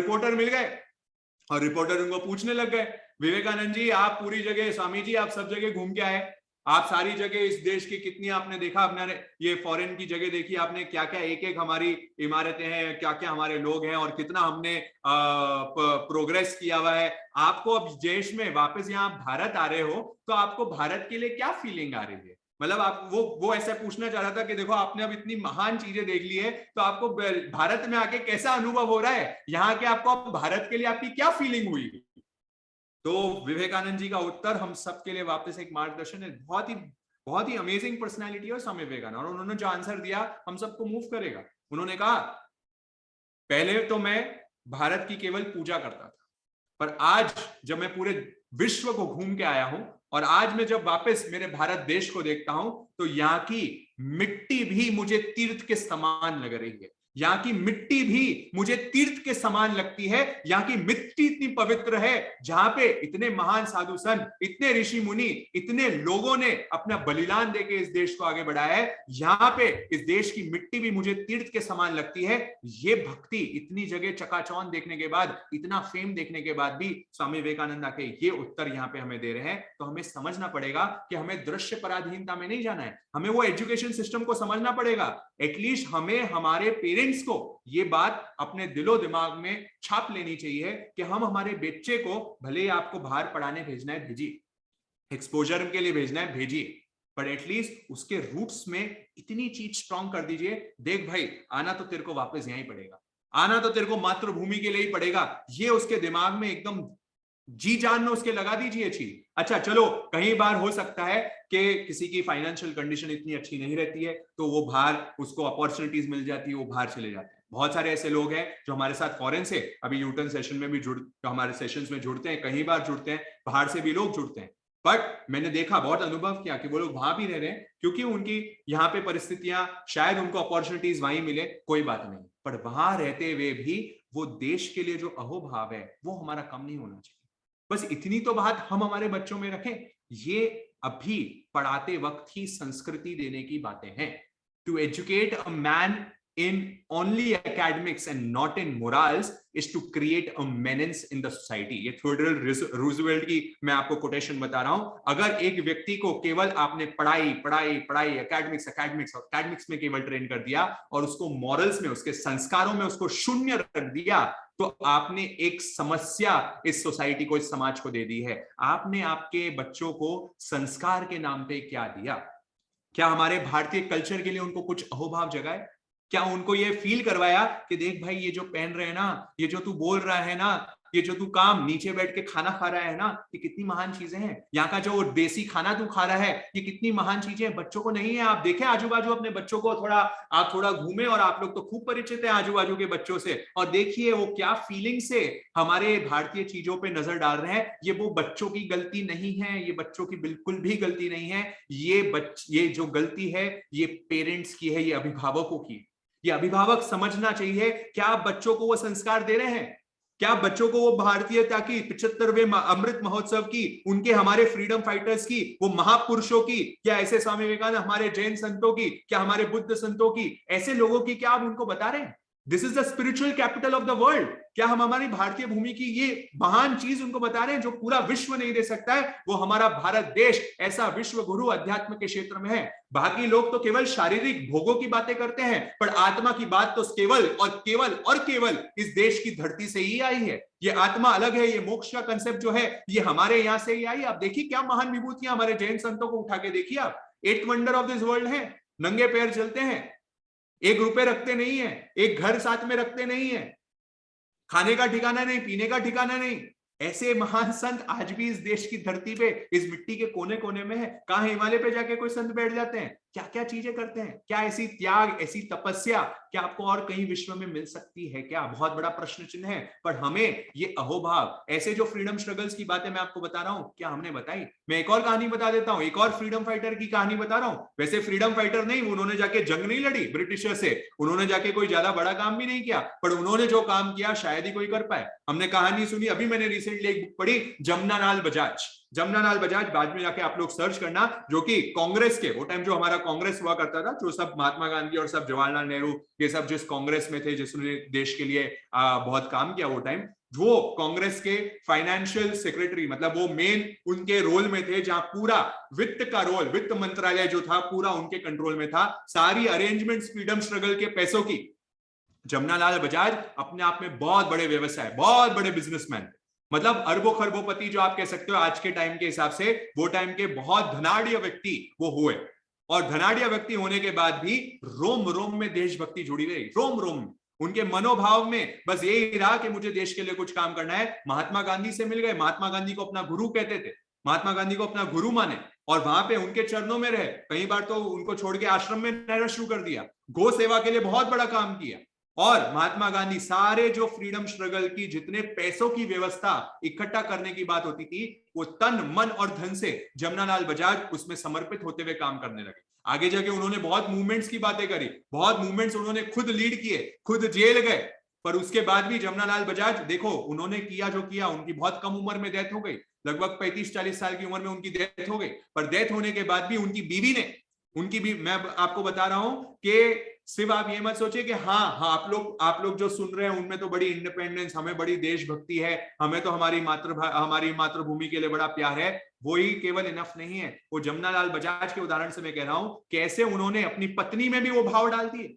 रिपोर्टर उनको पूछने लग गए, विवेकानंद जी आप पूरी जगह, स्वामी जी आप सब जगह घूम के आए, आप सारी जगह इस देश की कितनी आपने देखा, अपने ये फॉरेन की जगह देखी आपने, क्या क्या एक एक हमारी इमारतें हैं, क्या क्या हमारे लोग हैं, और कितना हमने प्रोग्रेस किया हुआ है। आपको अब देश में वापस यहाँ भारत आ रहे हो, तो आपको भारत के लिए क्या फीलिंग आ रही है? मतलब आप वो ऐसा पूछना चाह रहा था कि देखो आपने अब इतनी महान चीजें देख ली है, तो आपको भारत में आके कैसा अनुभव हो रहा है, यहाँ के आपको भारत के लिए आपकी क्या फीलिंग हुई? तो विवेकानंद जी का उत्तर हम सबके लिए वापस एक मार्गदर्शन है। बहुत ही अमेजिंग पर्सनालिटी है स्वामी विवेकानंद, और उन्होंने जो आंसर दिया हम सबको मूव करेगा। उन्होंने कहा, पहले तो मैं भारत की केवल पूजा करता था, पर आज जब मैं पूरे विश्व को घूम के आया हूं, और आज मैं जब वापस मेरे भारत देश को देखता हूं, तो यहाँ की मिट्टी भी मुझे तीर्थ के समान लग रही है। यहाँ की मिट्टी भी मुझे तीर्थ के समान लगती है। यहाँ की मिट्टी इतनी पवित्र है, जहां पे इतने महान साधु संत, इतने ऋषि मुनि, इतने लोगों ने अपना बलिदान देके इस देश को आगे बढ़ाया है। यहाँ पे इस देश की मिट्टी भी मुझे तीर्थ के समान लगती है। ये भक्ति इतनी जगह चकाचौंध देखने के बाद, इतना फेम देखने के बाद भी स्वामी विवेकानंद आके ये उत्तर यहाँ पे हमें दे रहे हैं, तो हमें समझना पड़ेगा कि हमें दृश्य पराधीनता में नहीं जाना है, हमें वो एजुकेशन सिस्टम को समझना पड़ेगा। एटलीस्ट हमें हमारे पेरेंट्स को ये बात अपने दिलो दिमाग में छाप लेनी चाहिए कि हम हमारे बच्चे को, भले ही आपको बाहर पढ़ाने भेजना है भेजिए, एक्सपोजर के लिए भेजना है भेजिए, पर एटलीस्ट उसके रूट्स में इतनी चीज स्ट्रॉन्ग कर दीजिए, देख भाई आना तो तेरे को वापस यहीं पड़ेगा, आना तो तेरे को मातृभूमि के लिए ही पड़ेगा। ये उसके दिमाग में एकदम जी जान में उसके लगा दीजिए चीज। अच्छा चलो, कई बार हो सकता है कि किसी की फाइनेंशियल कंडीशन इतनी अच्छी नहीं रहती है, तो वो बाहर, उसको अपॉर्चुनिटीज मिल जाती है, वो बाहर चले जाते हैं। बहुत सारे ऐसे लोग हैं जो हमारे साथ फॉरेन से अभी यूटर्न सेशन में भी हमारे सेशंस में जुड़ते हैं, कई बार जुड़ते हैं, बाहर से भी लोग जुड़ते हैं। बट मैंने देखा, बहुत अनुभव किया कि वो लोग वहां भी रह रहे हैं क्योंकि उनकी यहाँ पे परिस्थितियां, शायद उनको अपॉर्चुनिटीज वहीं मिले, कोई बात नहीं, पर वहां रहते हुए भी वो देश के लिए जो अहोभाव है वो हमारा कम नहीं होना चाहिए। बस इतनी तो बात हम हमारे बच्चों में रखें। ये अभी पढ़ाते वक्त ही संस्कृति देने की बातें हैं। To educate a man in only academics and not in morals is to create a menace in the society। ये थियोडोर रूजवेल्ट की मैं आपको कोटेशन बता रहा हूं। अगर एक व्यक्ति को केवल आपने पढ़ाई पढ़ाई पढ़ाई, एकेडमिक्स एकेडमिक्स और एकेडमिक्स में केवल ट्रेन कर दिया और उसको मॉरल्स में, उसके संस्कारों में उसको शून्य रख दिया, तो आपने एक समस्या इस सोसाइटी को, इस समाज को दे दी है। आपने आपके बच्चों को संस्कार के नाम पे क्या दिया? क्या हमारे भारतीय कल्चर के लिए उनको कुछ अहोभाव जगाए? क्या उनको ये फील करवाया कि देख भाई, ये जो पहन रहे हैं ना, ये जो तू बोल रहा है ना, ये जो तू काम नीचे बैठ के खाना खा रहा है ना, ये कितनी महान चीजें हैं। यहाँ का जो देसी खाना तू खा रहा है, ये कितनी महान चीजें हैं। बच्चों को नहीं है। आप देखें आजू बाजू अपने बच्चों को, थोड़ा आप थोड़ा घूमे, और आप लोग तो खूब परिचित हैं आजू बाजू के बच्चों से, और देखिए वो क्या फीलिंग से हमारे भारतीय चीजों पे नजर डाल रहे हैं। ये वो बच्चों की गलती नहीं है, ये बच्चों की बिल्कुल भी गलती नहीं है। ये जो गलती है, ये पेरेंट्स की है, ये अभिभावकों की। ये अभिभावक समझना चाहिए, क्या आप बच्चों को वो संस्कार दे रहे हैं? क्या बच्चों को वो भारतीयता की 75वें अमृत महोत्सव की, उनके हमारे फ्रीडम फाइटर्स की, वो महापुरुषों की, क्या ऐसे स्वामी विवेकानंद, हमारे जैन संतों की, क्या हमारे बुद्ध संतों की, ऐसे लोगों की क्या आप उनको बता रहे हैं? This is the spiritual capital of the world. क्या हम हमारी भारतीय भूमि की ये महान चीज उनको बता रहे हैं जो पूरा विश्व नहीं दे सकता है? वो हमारा भारत देश ऐसा विश्व गुरु अध्यात्म के क्षेत्र में है। बाकी लोग तो केवल शारीरिक भोगों की बातें करते हैं, पर आत्मा की बात तो केवल और केवल और केवल इस देश की धरती से ही आई है। ये आत्मा अलग है, ये मोक्ष का कंसेप्ट जो है ये हमारे यहां से ही आई। आप देखिए क्या महान विभूतियां हमारे जैन संतों को उठा के देखिए आप, 8th wonder of this world है। नंगे पैर चलते हैं, 1 रुपए रखते नहीं है, एक घर साथ में रखते नहीं है, खाने का ठिकाना नहीं, पीने का ठिकाना नहीं। ऐसे महान संत आज भी इस देश की धरती पे, इस मिट्टी के कोने कोने में है। कहां हिमालय पे जाके कोई संत बैठ जाते हैं? क्या क्या चीजें करते हैं? क्या ऐसी त्याग, ऐसी तपस्या क्या आपको और कहीं विश्व में मिल सकती है क्या? बहुत बड़ा प्रश्न चिन्ह है। पर हमें ये अहोभाव, ऐसे जो फ्रीडम स्ट्रगल्स की बातें मैं आपको बता रहा हूं, क्या हमने बताई? मैं एक और कहानी बता देता हूं, एक और फ्रीडम फाइटर की कहानी बता रहा हूं। वैसे फ्रीडम फाइटर नहीं, उन्होंने जाके जंग नहीं लड़ी ब्रिटिशर से, उन्होंने जाके कोई ज्यादा बड़ा काम भी नहीं किया, पर उन्होंने जो काम किया शायद ही कोई कर पाए। हमने कहानी सुनी, अभी मैंने रिसेंटली एक बुक पढ़ी, जमुनालाल बजाज। जमुनालाल बजाज, बाद में जाके आप लोग सर्च करना, जो कि कांग्रेस के, वो टाइम जो हमारा कांग्रेस हुआ करता था, जो सब महात्मा गांधी और सब जवाहरलाल नेहरू, ये सब जिस कांग्रेस में थे, जिसने देश के लिए बहुत काम किया वो टाइम, वो कांग्रेस के फाइनेंशियल सेक्रेटरी, मतलब वो मेन उनके रोल में थे, जहां पूरा वित्त का रोल, वित्त मंत्रालय जो था पूरा उनके कंट्रोल में था, सारी अरेंजमेंट्स फ्रीडम स्ट्रगल के पैसों की। जमुनालाल बजाज अपने आप में बहुत बड़े व्यवसाय, बहुत बड़े बिजनेसमैन, मतलब अरबों खरबोपति जो आप कह सकते हो आज के टाइम के हिसाब से, वो टाइम के बहुत धनाढ़ व्यक्ति वो हुए। और धनाढ़ व्यक्ति होने के बाद भी रोम रोम में देशभक्ति जुड़ी रही, रोम रोम में। उनके मनोभाव में बस यही रहा कि मुझे देश के लिए कुछ काम करना है। महात्मा गांधी से मिल गए, महात्मा गांधी को अपना गुरु कहते थे, महात्मा गांधी को अपना गुरु माने, और वहां पे उनके चरणों में रहे। कई बार तो उनको छोड़ के आश्रम में रहना शुरू कर दिया। गौ सेवा के लिए बहुत बड़ा काम किया। और महात्मा गांधी सारे जो फ्रीडम स्ट्रगल की जितने पैसों की व्यवस्था इकट्ठा करने की बात होती थी, वो तन मन और धन से जमुनालाल बजाज उसमें समर्पित होते हुए काम करने लगे। आगे जाके उन्होंने बहुत मूवमेंट्स की बातें करी, बहुत मूवमेंट्स उन्होंने खुद लीड किए, खुद जेल गए, पर उसके बाद भी जमुनालाल बजाज, देखो उन्होंने किया जो किया, उनकी बहुत कम उम्र में डेथ हो गई, लगभग 35-40 साल की उम्र में उनकी डेथ हो गई। पर डेथ होने के बाद भी उनकी बीवी ने, उनकी भी, मैं आपको बता रहा हूं कि सिर्फ आप ये मत सोचिए कि हाँ आप लोग जो सुन रहे हैं उनमें तो बड़ी इंडिपेंडेंस, हमें बड़ी देशभक्ति है, हमें तो हमारी मातृभूमि के लिए बड़ा प्यार है, वो ही केवल इनफ नहीं है। वो जमुनालाल बजाज के उदाहरण से मैं कह रहा हूं, कैसे उन्होंने अपनी पत्नी में भी वो भाव डाल दिए।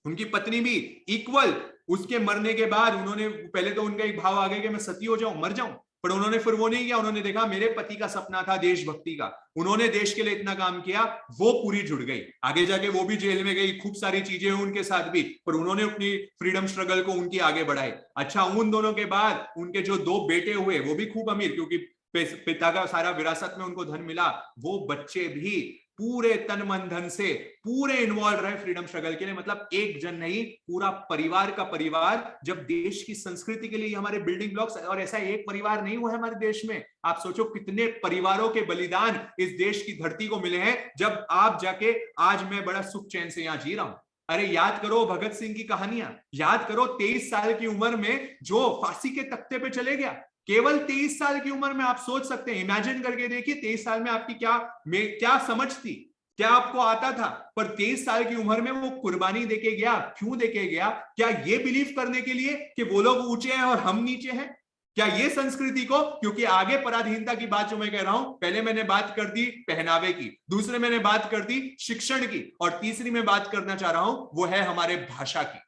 उनकी पत्नी भी इक्वल, उसके मरने के बाद उन्होंने, पहले तो उनका एक भाव आ गया कि मैं सती हो जाऊं, मर जाऊं, पर उन्होंने फिर वो नहीं किया। उन्होंने देखा मेरे पति का सपना था देशभक्ति का, उन्होंने देश के लिए इतना काम किया, वो पूरी जुड़ गई। आगे जाके वो भी जेल में गई, खूब सारी चीजें हुई उनके साथ भी, पर उन्होंने अपनी फ्रीडम स्ट्रगल को उनकी आगे बढ़ाई। अच्छा, उन दोनों के बाद उनके जो 2 बेटे हुए वो भी खूब अमीर, क्योंकि पिता का सारा विरासत में उनको धन मिला। वो बच्चे भी पूरे तन मन धन से पूरे इन्वॉल्व रहे फ्रीडम स्ट्रगल के लिए। मतलब एक जन नहीं, पूरा परिवार का परिवार, जब देश की संस्कृति के लिए हमारे बिल्डिंग ब्लॉक्स। और ऐसा एक परिवार नहीं हुआ है हमारे देश में, आप सोचो कितने परिवारों के बलिदान इस देश की धरती को मिले हैं, जब आप जाके आज मैं बड़ा सुख चैन से यहां जी रहा हूं। अरे याद करो भगत सिंह की कहानियां, याद करो 23 साल की उम्र में जो फांसी के तख्ते पे चले गया। केवल 23 साल की उम्र में आप सोच सकते हैं, इमेजिन करके देखिए 23 साल में आपकी क्या समझ थी, क्या आपको आता था। पर 23 साल की उम्र में वो कुर्बानी देके गया। क्यों देके गया? क्या ये बिलीव करने के लिए कि वो लोग ऊंचे हैं और हम नीचे हैं? क्या ये संस्कृति को? क्योंकि आगे पराधीनता की बात जो मैं कह रहा हूं, पहले मैंने बात कर दी पहनावे की, दूसरे मैंने बात कर दी शिक्षण की, और तीसरी मैं बात करना चाह रहा हूं वो है हमारे भाषा की।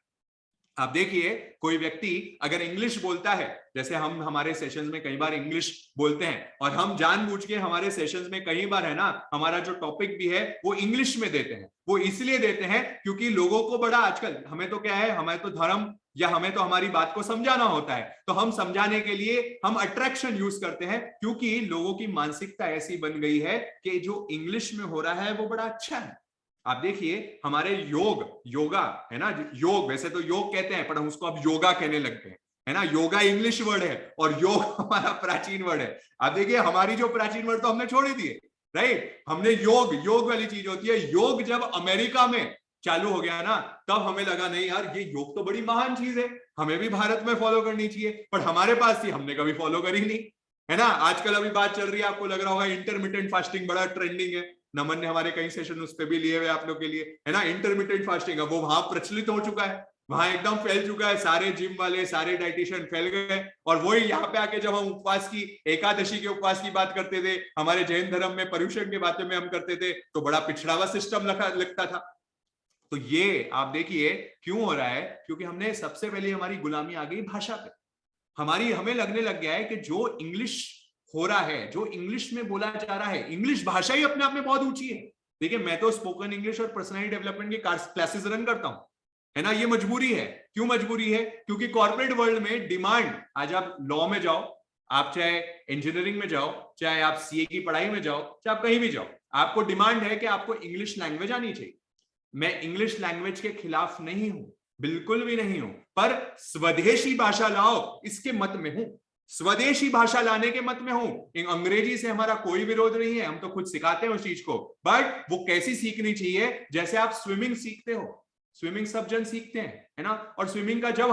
आप देखिए, कोई व्यक्ति अगर इंग्लिश बोलता है, जैसे हम हमारे सेशंस में कई बार इंग्लिश बोलते हैं, और हम जानबूझ के हमारे सेशंस में कई बार है ना, हमारा जो टॉपिक भी है वो इंग्लिश में देते हैं। वो इसलिए देते हैं क्योंकि लोगों को बड़ा, आजकल हमें तो क्या है, हमें तो धर्म या हमें तो हमारी बात को समझाना होता है, तो हम समझाने के लिए हम अट्रैक्शन यूज करते हैं, क्योंकि लोगों की मानसिकता ऐसी बन गई है कि जो इंग्लिश में हो रहा है वो बड़ा अच्छा है। आप देखिए हमारे योगा है ना, योग वैसे तो योग कहते हैं, पर हम उसको अब योगा कहने लग गए, है ना। योगा इंग्लिश वर्ड है और योग हमारा प्राचीन वर्ड है। आप देखिए हमारी जो प्राचीन वर्ड तो हमने छोड़ ही दिए, राइट। हमने योग वाली चीज होती है। योग जब अमेरिका में चालू हो गया ना, तब हमें लगा नहीं यार ये योग तो बड़ी महान चीज है, हमें भी भारत में फॉलो करनी चाहिए। पर हमारे पास थी, हमने कभी फॉलो करी नहीं, है ना। आजकल अभी बात चल रही है, आपको लग रहा होगा इंटरमिटेंट फास्टिंग बड़ा ट्रेंडिंग है। नमन ने हमारे कई सेशन उस पर भी लिए हुए आप लोग के लिए, है ना। इंटरमिटेंट फास्टिंग अब वो वहां प्रचलित हो चुका है, वहां एकदम फैल चुका है, सारे जिम वाले सारे डाइटिशियन फैल गए। और वही यहाँ पे आके जब हम उपवास की, एकादशी के उपवास की बात करते थे, हमारे जैन धर्म में पर्युषण की बातें में हम करते थे, तो बड़ा पिछड़ा हुआ सिस्टम लगता था। तो ये आप देखिए क्यों हो रहा है, क्योंकि हमने सबसे पहले हमारी गुलामी आ गई भाषा पे। हमें लगने लग गया है कि जो इंग्लिश हो रहा है, जो इंग्लिश में बोला जा रहा है, इंग्लिश भाषा ही अपने आप में बहुत ऊंची है। देखिए मैं तो स्पोकन इंग्लिश और पर्सनालिटी डेवलपमेंट की क्लासेस रन करता हूं, है ना। ये मजबूरी है। क्यों मजबूरी है? क्योंकि कॉर्पोरेट वर्ल्ड में डिमांड, आज आप लॉ में जाओ, आप चाहे इंजीनियरिंग में जाओ, चाहे आप सीए की पढ़ाई में जाओ, चाहे आप कहीं भी जाओ, आपको डिमांड है कि आपको इंग्लिश लैंग्वेज आनी चाहिए। मैं इंग्लिश लैंग्वेज के खिलाफ नहीं हूं, बिल्कुल भी नहीं हूं, पर स्वदेशी भाषा लाओ इसके मत में हूं। स्वदेशी भाषा लाने के मत में हूं। अंग्रेजी से हमारा कोई विरोध नहीं है, हम तो खुद सिखाते हैं उस चीज को, बट वो कैसी सीखनी चाहिए? जैसे आप स्विमिंग सीखते हो, स्विमिंग सब जन सीखते हैं, है ना। और स्विमिंग का जब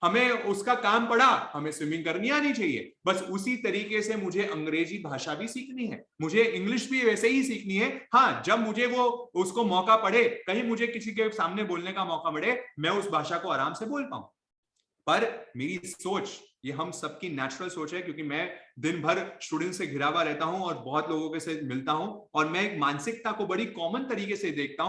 हमें उसका काम पड़ा, हमें स्विमिंग करनी आनी चाहिए। बस उसी तरीके से मुझे अंग्रेजी भाषा भी सीखनी है, मुझे इंग्लिश भी वैसे ही सीखनी है। हाँ, जब मुझे वो उसको मौका पड़े, कहीं मुझे किसी के सामने बोलने का मौका मिले, मैं उस भाषा को आराम से बोल पाऊं। पर मेरी सोच, ये हम सबकी नेचुरल सोच है, क्योंकि मैं दिन भर स्टूडेंट से घिरा हुआ रहता हूं और बहुत लोगों के से मिलता हूं, और मैं एक मानसिकता को बड़ी कॉमन तरीके से देखता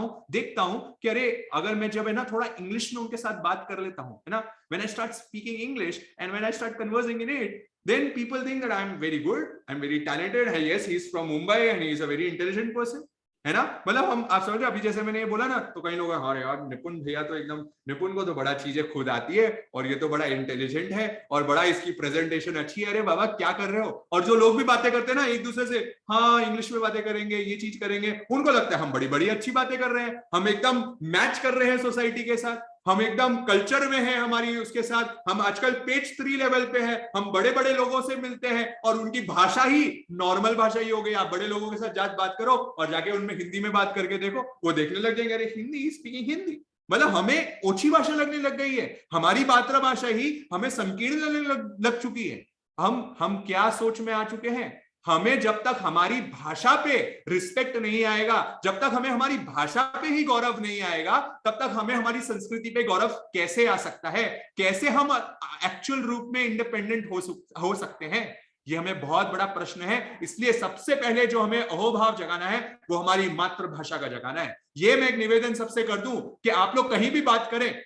हूं कि अरे अगर मैं जब है ना थोड़ा इंग्लिश में उनके साथ बात कर लेता हूं, है ना, when I start speaking English and when I start conversing in it, then people think that I'm very good, I'm very talented. Hey, yes, he's from Mumbai and he is a very intelligent person, है ना। मतलब हम, आप समझ रहे, अभी जैसे मैंने ये बोला ना, तो कई लोग हाँ यार निपुण भैया तो एकदम, निपुण को तो बड़ा चीजें खुद आती है और ये तो बड़ा इंटेलिजेंट है और बड़ा इसकी प्रेजेंटेशन अच्छी है। अरे बाबा क्या कर रहे हो? और जो लोग भी बातें करते हैं ना एक दूसरे से, हाँ इंग्लिश में बातें करेंगे, ये चीज करेंगे, उनको लगता है हम बड़ी बड़ी अच्छी बातें कर रहे हैं, हम एकदम मैच कर रहे हैं सोसाइटी के साथ, हम एकदम कल्चर में है हमारी उसके साथ, हम आजकल पेज 3 लेवल पे है, हम बड़े बड़े लोगों से मिलते हैं और उनकी भाषा ही नॉर्मल भाषा ही हो गई। आप बड़े लोगों के साथ जाके बात करो और जाके उनमें हिंदी में बात करके देखो, वो देखने लग जाएंगे अरे हिंदी, स्पीकिंग हिंदी। मतलब हमें ओछी भाषा लगने लग गई है, हमारी मातृभाषा ही हमें संकीर्ण लगने लग चुकी है। हम क्या सोच में आ चुके हैं? हमें जब तक हमारी भाषा पे रिस्पेक्ट नहीं आएगा, जब तक हमें हमारी भाषा पे ही गौरव नहीं आएगा, तब तक हमें हमारी संस्कृति पे गौरव कैसे आ सकता है? कैसे हम एक्चुअल रूप में इंडिपेंडेंट हो सकते हैं? ये हमें बहुत बड़ा प्रश्न है। इसलिए सबसे पहले जो हमें अहोभाव जगाना है वो हमारी मातृभाषा का जगाना है। ये मैं एक निवेदन सबसे कर दूं कि आप लोग कहीं भी बात करें,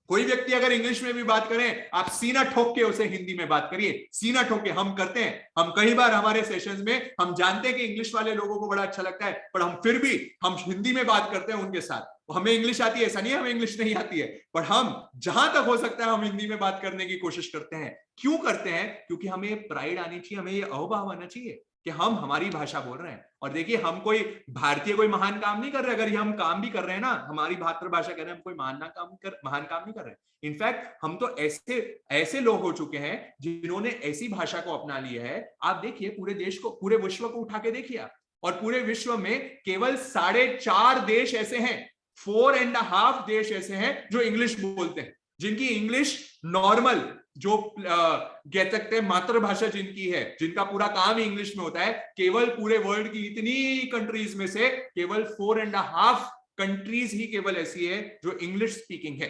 कोई व्यक्ति अगर इंग्लिश में भी बात करें, आप सीना ठोक के उसे हिंदी में बात करिए, सीना ठोक के। हम करते हैं, हम कई बार हमारे सेशंस में हम जानते हैं कि इंग्लिश वाले लोगों को बड़ा अच्छा लगता है, पर हम फिर भी हम हिंदी में बात करते हैं उनके साथ। हमें इंग्लिश आती है, ऐसा नहीं है हमें इंग्लिश नहीं आती है, पर हम जहां तक हो सकता है हम हिंदी में बात करने की कोशिश करते हैं। क्यों करते हैं? क्योंकि हमें प्राइड आनी चाहिए, हमें ये अहोभाव आना चाहिए कि हम हमारी भाषा बोल रहे हैं। और देखिए, हम कोई भारतीय कोई महान काम नहीं कर रहे। अगर ये हम काम भी कर रहे हैं ना, हमारी मातृभाषा कह रहे हैं, हम कोई महान काम नहीं कर रहे। इनफैक्ट हम तो ऐसे ऐसे लोग हो चुके हैं जिन्होंने ऐसी भाषा को अपना लिया है। आप देखिए, पूरे देश को, पूरे विश्व को उठा के देखिए आप, और पूरे विश्व में केवल 4.5 देश ऐसे हैं, 4.5 देश ऐसे हैं जो इंग्लिश बोलते हैं, जिनकी इंग्लिश नॉर्मल, जो कह सकते हैं मातृभाषा जिनकी है, जिनका पूरा काम ही इंग्लिश में होता है। केवल पूरे वर्ल्ड की इतनी कंट्रीज में से केवल 4.5 कंट्रीज ही केवल ऐसी है जो इंग्लिश स्पीकिंग है।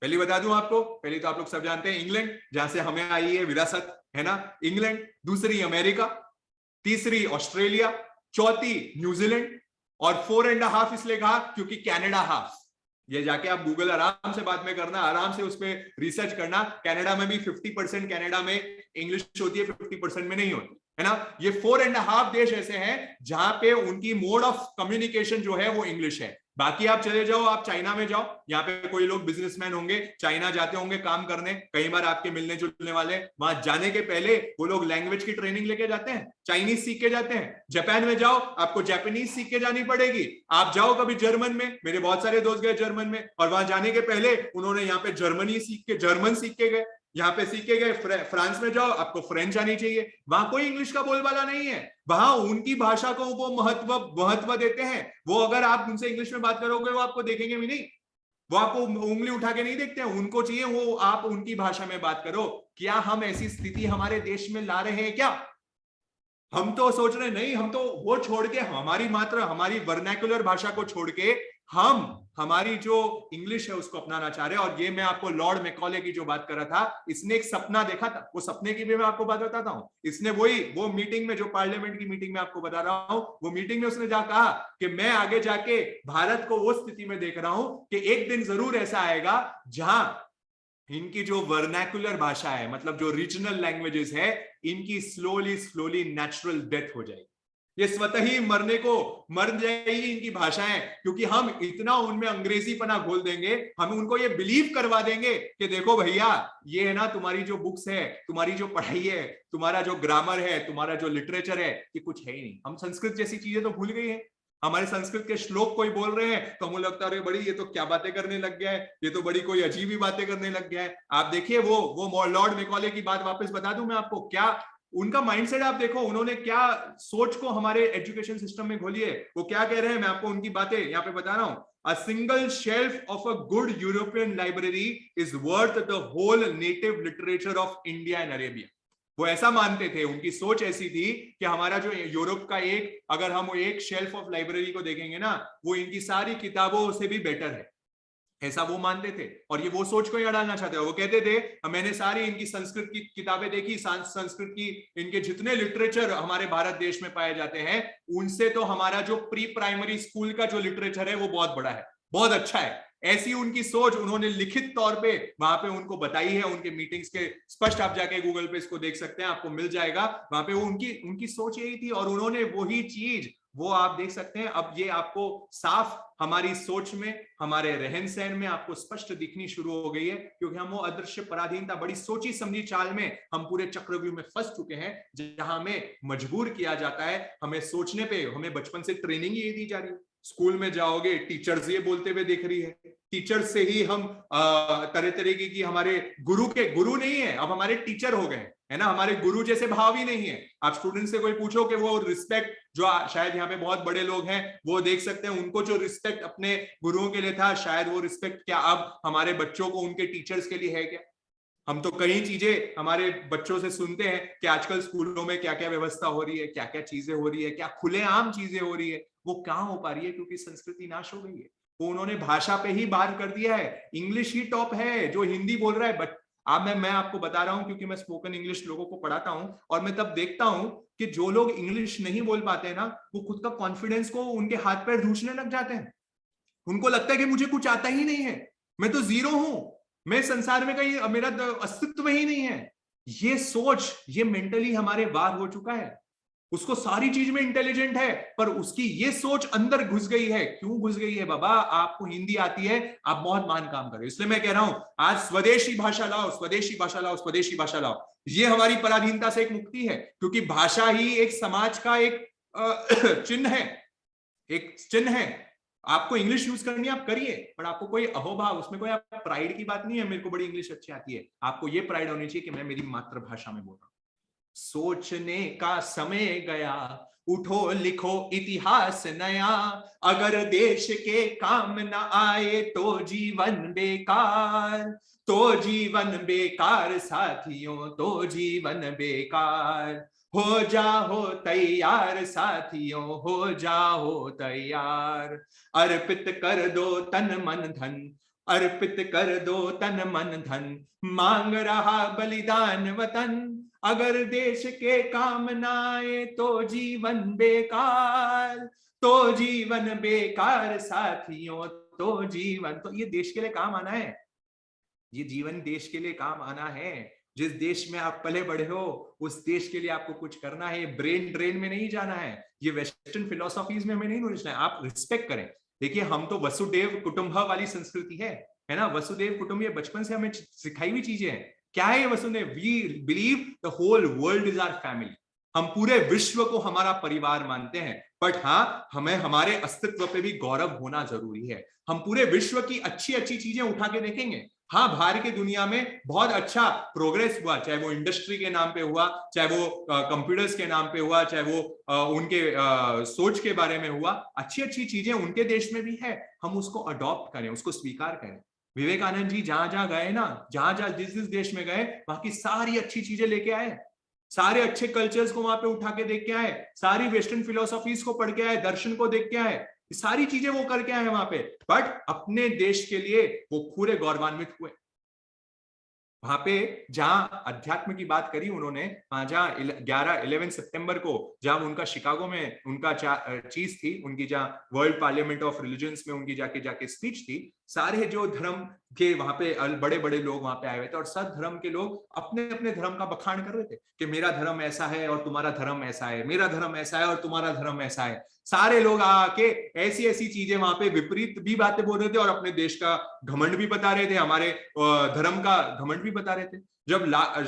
पहली बता दूं आपको, पहली तो आप लोग सब जानते हैं, इंग्लैंड, जहां से हमें आई है विरासत, है ना, इंग्लैंड। दूसरी अमेरिका, तीसरी ऑस्ट्रेलिया, चौथी न्यूजीलैंड, और 4.5 इसलिए कहा क्योंकि कनाडा हाफ। ये जाके आप गूगल आराम से बाद में करना, आराम से उस पर रिसर्च करना। कनाडा में भी 50% कनाडा में इंग्लिश होती है, 50% में नहीं होती, है ना। ये 4.5 देश ऐसे हैं जहां पे उनकी मोड ऑफ कम्युनिकेशन जो है वो इंग्लिश है। बाकी आप चले जाओ, आप चाइना में जाओ, यहाँ पे कोई लोग बिजनेसमैन होंगे, चाइना जाते होंगे काम करने, कई बार आपके मिलने जुलने वाले, वहां जाने के पहले वो लोग लैंग्वेज की ट्रेनिंग लेके जाते हैं, चाइनीज सीख के जाते हैं। जापान में जाओ, आपको जापानीज सीख के जानी पड़ेगी। आप जाओ कभी जर्मन में, मेरे बहुत सारे दोस्त गए जर्मन में, और वहां जाने के पहले उन्होंने यहाँ पे जर्मन सीख के गए। यहाँ पे सीख के गए, फ्रांस में जाओ, आपको फ्रेंच आनी चाहिए। वहां कोई इंग्लिश का बोलबाला नहीं है, वहां उनकी भाषा को वो महत्व देते हैं। वो अगर आप उनसे इंग्लिश में बात करोगे, वो आपको देखेंगे भी नहीं, वो आपको उंगली उठा के नहीं देखते हैं। उनको चाहिए वो आप उनकी भाषा में बात करो। क्या हम ऐसी स्थिति हमारे देश में ला रहे हैं क्या? हम तो सोच रहे नहीं, हम तो वो छोड़ के, हमारी वर्नैकुलर भाषा को छोड़ के हम हमारी जो इंग्लिश है उसको अपनाना चाह रहे हैं। और ये मैं आपको लॉर्ड मैकॉले की जो बात कर रहा था, इसने एक सपना देखा था, वो सपने की भी मैं आपको बात बताता हूं। इसने वो मीटिंग में, जो पार्लियामेंट की मीटिंग में आपको बता रहा हूं, वो मीटिंग में उसने जा कहा कि मैं आगे जाके भारत को वो स्थिति में देख रहा हूं कि एक दिन जरूर ऐसा आएगा जहां इनकी जो वर्नैकुलर भाषा है, मतलब जो रीजनल लैंग्वेजेस है, इनकी स्लोली नेचुरल डेथ हो जाएगी। ये स्वतः ही मर जाएगी इनकी भाषाएं, क्योंकि हम इतना उनमें अंग्रेजीपना घोल देंगे, हम उनको ये बिलीव करवा देंगे कि देखो भैया, ये है ना तुम्हारी जो बुक्स है, तुम्हारी जो पढ़ाई है, तुम्हारा जो ग्रामर है, तुम्हारा जो लिटरेचर है, ये कुछ है ही नहीं। हम संस्कृत जैसी चीजें तो भूल गई हैं। हमारे संस्कृत के श्लोक कोई बोल रहे हैं तो हमें लगता है बड़ी, ये तो क्या बातें करने लग गया है, ये तो बड़ी कोई अजीब ही बातें करने लग गया है। आप देखिए वो लॉर्ड मैकॉले की बात वापस बता दूं मैं आपको, क्या उनका माइंडसेट आप देखो, उन्होंने क्या सोच को हमारे एजुकेशन सिस्टम में घोली है। वो क्या कह रहे हैं, मैं आपको उनकी बातें यहाँ पे बता रहा हूं। A single shelf of a good European library is worth the whole native literature of India and Arabia. वो ऐसा मानते थे, उनकी सोच ऐसी थी कि हमारा जो यूरोप का अगर हम एक शेल्फ ऑफ लाइब्रेरी को देखेंगे ना, वो इनकी सारी किताबों से भी बेटर है, ऐसा वो मानते थे। और ये वो सोच को यहाँ डालना चाहते हैं। वो कहते थे मैंने सारी इनकी संस्कृत की किताबें देखी, संस्कृत की इनके जितने लिटरेचर हमारे भारत देश में पाए जाते हैं, उनसे तो हमारा जो प्री प्राइमरी स्कूल का जो लिटरेचर है वो बहुत बड़ा है, बहुत अच्छा है। ऐसी उनकी सोच उन्होंने लिखित तौर पे वहां पे उनको बताई है, उनके मीटिंग्स के स्पष्ट, आप जाके गूगल पे इसको देख सकते हैं, आपको मिल जाएगा। वहां पे वो उनकी सोच यही थी, और उन्होंने वही चीज वो आप देख सकते हैं। अब ये आपको साफ हमारी सोच में, हमारे रहन सहन में आपको स्पष्ट दिखनी शुरू हो गई है, क्योंकि हम वो अदृश्य पराधीनता, बड़ी सोची समझी चाल में हम पूरे चक्रव्यूह में फंस चुके हैं, जहां हमें मजबूर किया जाता है। हमें सोचने पे, हमें बचपन से ट्रेनिंग ये दी जा रही है। स्कूल में जाओगे, टीचर्स ये बोलते हुए देख रही है, टीचर्स से ही हम तरह तरीके की, हमारे गुरु नहीं है, अब हमारे टीचर हो गए, है ना। हमारे गुरु जैसे भाव ही नहीं है। आप स्टूडेंट से कोई पूछो कि वो रिस्पेक्ट, जो शायद यहाँ पे बहुत बड़े लोग हैं वो देख सकते हैं, उनको जो रिस्पेक्ट अपने गुरुओं के लिए था, शायद वो रिस्पेक्ट क्या अब हमारे बच्चों को उनके टीचर्स के लिए है क्या? हम तो कई चीजें हमारे बच्चों से सुनते हैं कि आजकल स्कूलों में क्या क्या व्यवस्था हो रही है, क्या क्या चीजें हो रही है, क्या खुलेआम चीजें हो रही है, वो कहाँ हो पा रही है? क्योंकि संस्कृति नाश हो गई है। वो उन्होंने भाषा पे ही बात कर दिया है। इंग्लिश ही टॉप है, जो हिंदी बोल रहा है। बट अब मैं आपको बता रहा हूं, क्योंकि मैं स्पोकन इंग्लिश लोगों को पढ़ाता हूं, और मैं तब देखता हूं कि जो लोग इंग्लिश नहीं बोल पाते हैं ना, वो खुद का कॉन्फिडेंस को, उनके हाथ पैर धूसने लग जाते हैं। उनको लगता है कि मुझे कुछ आता ही नहीं है, मैं तो जीरो हूं, मैं संसार में कहीं मेरा अस्तित्व ही नहीं है। ये सोच, ये मेंटली हमारे वार हो चुका है। उसको सारी चीज में इंटेलिजेंट है, पर उसकी ये सोच अंदर घुस गई है। क्यों घुस गई है? बाबा आपको हिंदी आती है, आप बहुत महान काम कर रहे हो। इसलिए मैं कह रहा हूं आज स्वदेशी भाषा लाओ, स्वदेशी भाषा लाओ, स्वदेशी भाषा लाओ। ये हमारी पराधीनता से एक मुक्ति है, क्योंकि भाषा ही एक समाज का एक चिन्ह है, एक चिन्ह है। आपको इंग्लिश यूज करनी है, आप करिए, पर आपको कोई अहोभाव, उसमें कोई प्राइड की बात नहीं है मेरे को बड़ी इंग्लिश अच्छी आती है। आपको ये प्राइड होनी चाहिए कि मैं मेरी मातृभाषा में बोल रहा हूं। सोचने का समय गया, उठो लिखो इतिहास नया। अगर देश के काम न आए तो जीवन बेकार, तो जीवन बेकार साथियों, तो जीवन बेकार। हो जाओ तैयार साथियों, हो जाओ तैयार। अर्पित कर दो तन मन धन, अर्पित कर दो तन मन धन, मांग रहा बलिदान वतन। अगर देश के काम ना आए तो जीवन बेकार, तो जीवन बेकार साथियों, तो जीवन, तो ये देश के लिए काम आना है, ये जीवन देश के लिए काम आना है। जिस देश में आप पले बढ़े हो उस देश के लिए आपको कुछ करना है। ब्रेन ड्रेन में नहीं जाना है, ये वेस्टर्न फिलोसॉफीज में हमें नहीं घुसना है। आप रिस्पेक्ट करें। देखिए हम तो वसुदेव कुटुंब वाली संस्कृति है ना, वसुदेव कुटुंब, ये बचपन से हमें सिखाई हुई चीजें हैं। क्या है ये Vasudev? We believe the whole world is our family. हम पूरे विश्व को हमारा परिवार मानते हैं, बट हाँ हमें हमारे अस्तित्व पे भी गौरव होना जरूरी है। हम पूरे विश्व की अच्छी अच्छी चीजें उठा के देखेंगे। हाँ बाहर की दुनिया में बहुत अच्छा प्रोग्रेस हुआ, चाहे वो इंडस्ट्री के नाम पे हुआ, चाहे वो कंप्यूटर्स के नाम पे हुआ, चाहे वो उनके सोच के बारे में हुआ। अच्छी अच्छी चीजें उनके देश में भी है, हम उसको अडॉप्ट करें, उसको स्वीकार करें। विवेकानंद जी जहां जहां गए ना, जहां जहां जिस जिस देश में गए, वहां की सारी अच्छी चीजें लेके आए, सारे अच्छे कल्चर्स को वहां पे उठा के देख के आए, सारी वेस्टर्न फिलोसॉफीज को पढ़ के आए, दर्शन को देख के आए, सारी चीजें वो करके आए वहां पे। बट अपने देश के लिए वो पूरे गौरवान्वित हुए। वहां पे जहां अध्यात्म की बात करी उन्होंने, जहां 11 सितंबर को जहां उनका शिकागो में उनका चीज थी, उनकी जहां वर्ल्ड पार्लियामेंट ऑफ रिलीजन्स में उनकी जाके जाके स्पीच थी, सारे जो धर्म के वहां पे बड़े बड़े लोग वहां पे आए हुए थे, और सब धर्म के लोग अपने अपने धर्म का बखान कर रहे थे कि मेरा धर्म ऐसा है और तुम्हारा धर्म ऐसा है, मेरा धर्म ऐसा है और तुम्हारा धर्म ऐसा है। सारे लोग आके ऐसी ऐसी चीजें वहां पे विपरीत भी बातें बोल रहे थे और अपने देश का घमंड भी बता रहे थे, हमारे धर्म का घमंड भी बता रहे थे।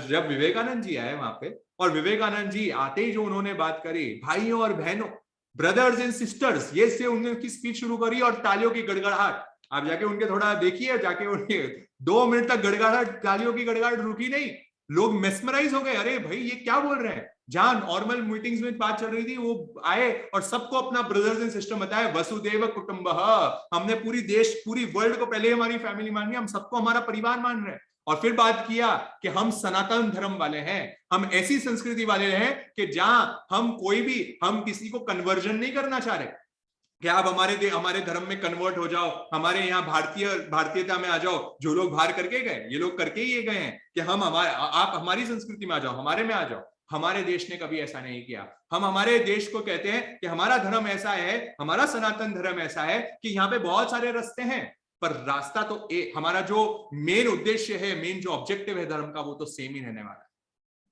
जब विवेकानंद जी आए वहां पे, और विवेकानंद जी आते ही जो उन्होंने बात करी, भाइयों और बहनों, ब्रदर्स एंड सिस्टर्स, ये से उन्होंने स्पीच शुरू करी और तालियों की गड़गड़ाहट। आप जाके उनके थोड़ा देखिए, जाके उनके 2 मिनट तक गड़गड़ाहट, तालियों की गड़गड़ाहट रुकी नहीं। लोग मेस्मराइज हो गए, अरे भाई ये क्या बोल रहे हैं। जहां नॉर्मल मीटिंग्स में बात चल रही थी, वो आए और सबको अपना ब्रदर्स एंड सिस्टर बताया, वसुदेव कुटुंबः। हमने पूरी देश, पूरी वर्ल्ड को पहले हमारी फैमिली मान रही है, हम सबको हमारा परिवार मान रहे हैं। और फिर बात किया कि हम सनातन धर्म वाले हैं, हम ऐसी संस्कृति वाले हैं कि जहां हम कोई भी, हम किसी को कन्वर्जन नहीं करना चाह रहे कि आप हमारे धर्म में कन्वर्ट हो जाओ, हमारे यहाँ भारतीयता में आ जाओ। जो लोग बाहर करके गए, ये लोग करके ही ये गए हैं कि आप हमारी संस्कृति में आ जाओ, हमारे में आ जाओ। हमारे देश ने कभी ऐसा नहीं किया। हम हमारे देश को कहते हैं कि हमारा धर्म ऐसा है, हमारा सनातन धर्म ऐसा है कि यहाँ पे बहुत सारे रास्ते हैं, पर रास्ता तो हमारा जो मेन उद्देश्य है, मेन जो ऑब्जेक्टिव है धर्म का, वो तो सेम ही रहने वाला है।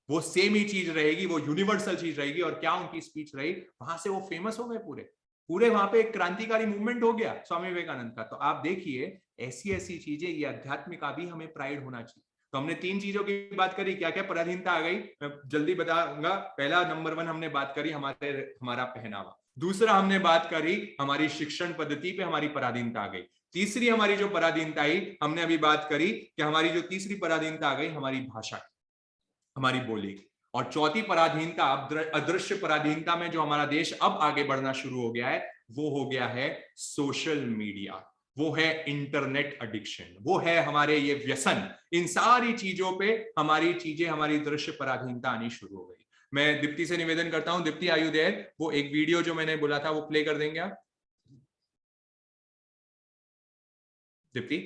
वो सेम ही चीज रहेगी, वो यूनिवर्सल चीज रहेगी। और क्या उनकी स्पीच रही, वहां से वो फेमस हो गए पूरे पूरे, वहां पे एक क्रांतिकारी मूवमेंट हो गया स्वामी विवेकानंद का। तो आप देखिए ऐसी ऐसी चीजें, ये अध्यात्म का भी हमें प्राइड होना चाहिए। तो हमने 3 चीजों की बात करी, क्या क्या पराधीनता आ गई, मैं जल्दी बताऊंगा। पहला, नंबर 1 हमने बात करी हमारा पहनावा। दूसरा हमने बात करी हमारी शिक्षण पद्धति पे हमारी पराधीनता आ गई। तीसरी हमारी जो पराधीनता आई, हमने अभी बात करी कि हमारी जो तीसरी पराधीनता आ गई हमारी भाषा, हमारी बोली। और चौथी पराधीनता, अदृश्य पराधीनता में जो हमारा देश अब आगे बढ़ना शुरू हो गया है, वो हो गया है सोशल मीडिया, वो है इंटरनेट एडिक्शन, वो है हमारे ये व्यसन। इन सारी चीजों पे हमारी दृश्य पराधीनता आनी शुरू हो गई। मैं दीप्ति से निवेदन करता हूं, दीप्ति आर यू देयर? वो एक वीडियो जो मैंने बोला था वो प्ले कर देंगे आप, दीप्ति?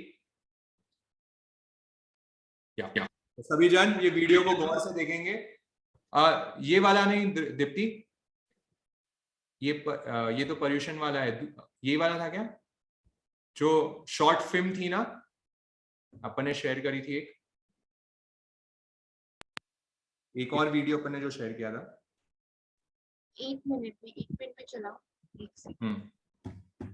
क्या सभी जन ये वीडियो को गौर से देखेंगे। ये वाला नहीं दीप्ति, ये तो पर्यूषण वाला है। ये वाला था क्या, जो शॉर्ट फिल्म थी ना, अपन ने शेयर करी थी एक और वीडियो अपन ने जो शेयर किया था। 1 मिनट पे चलाओ।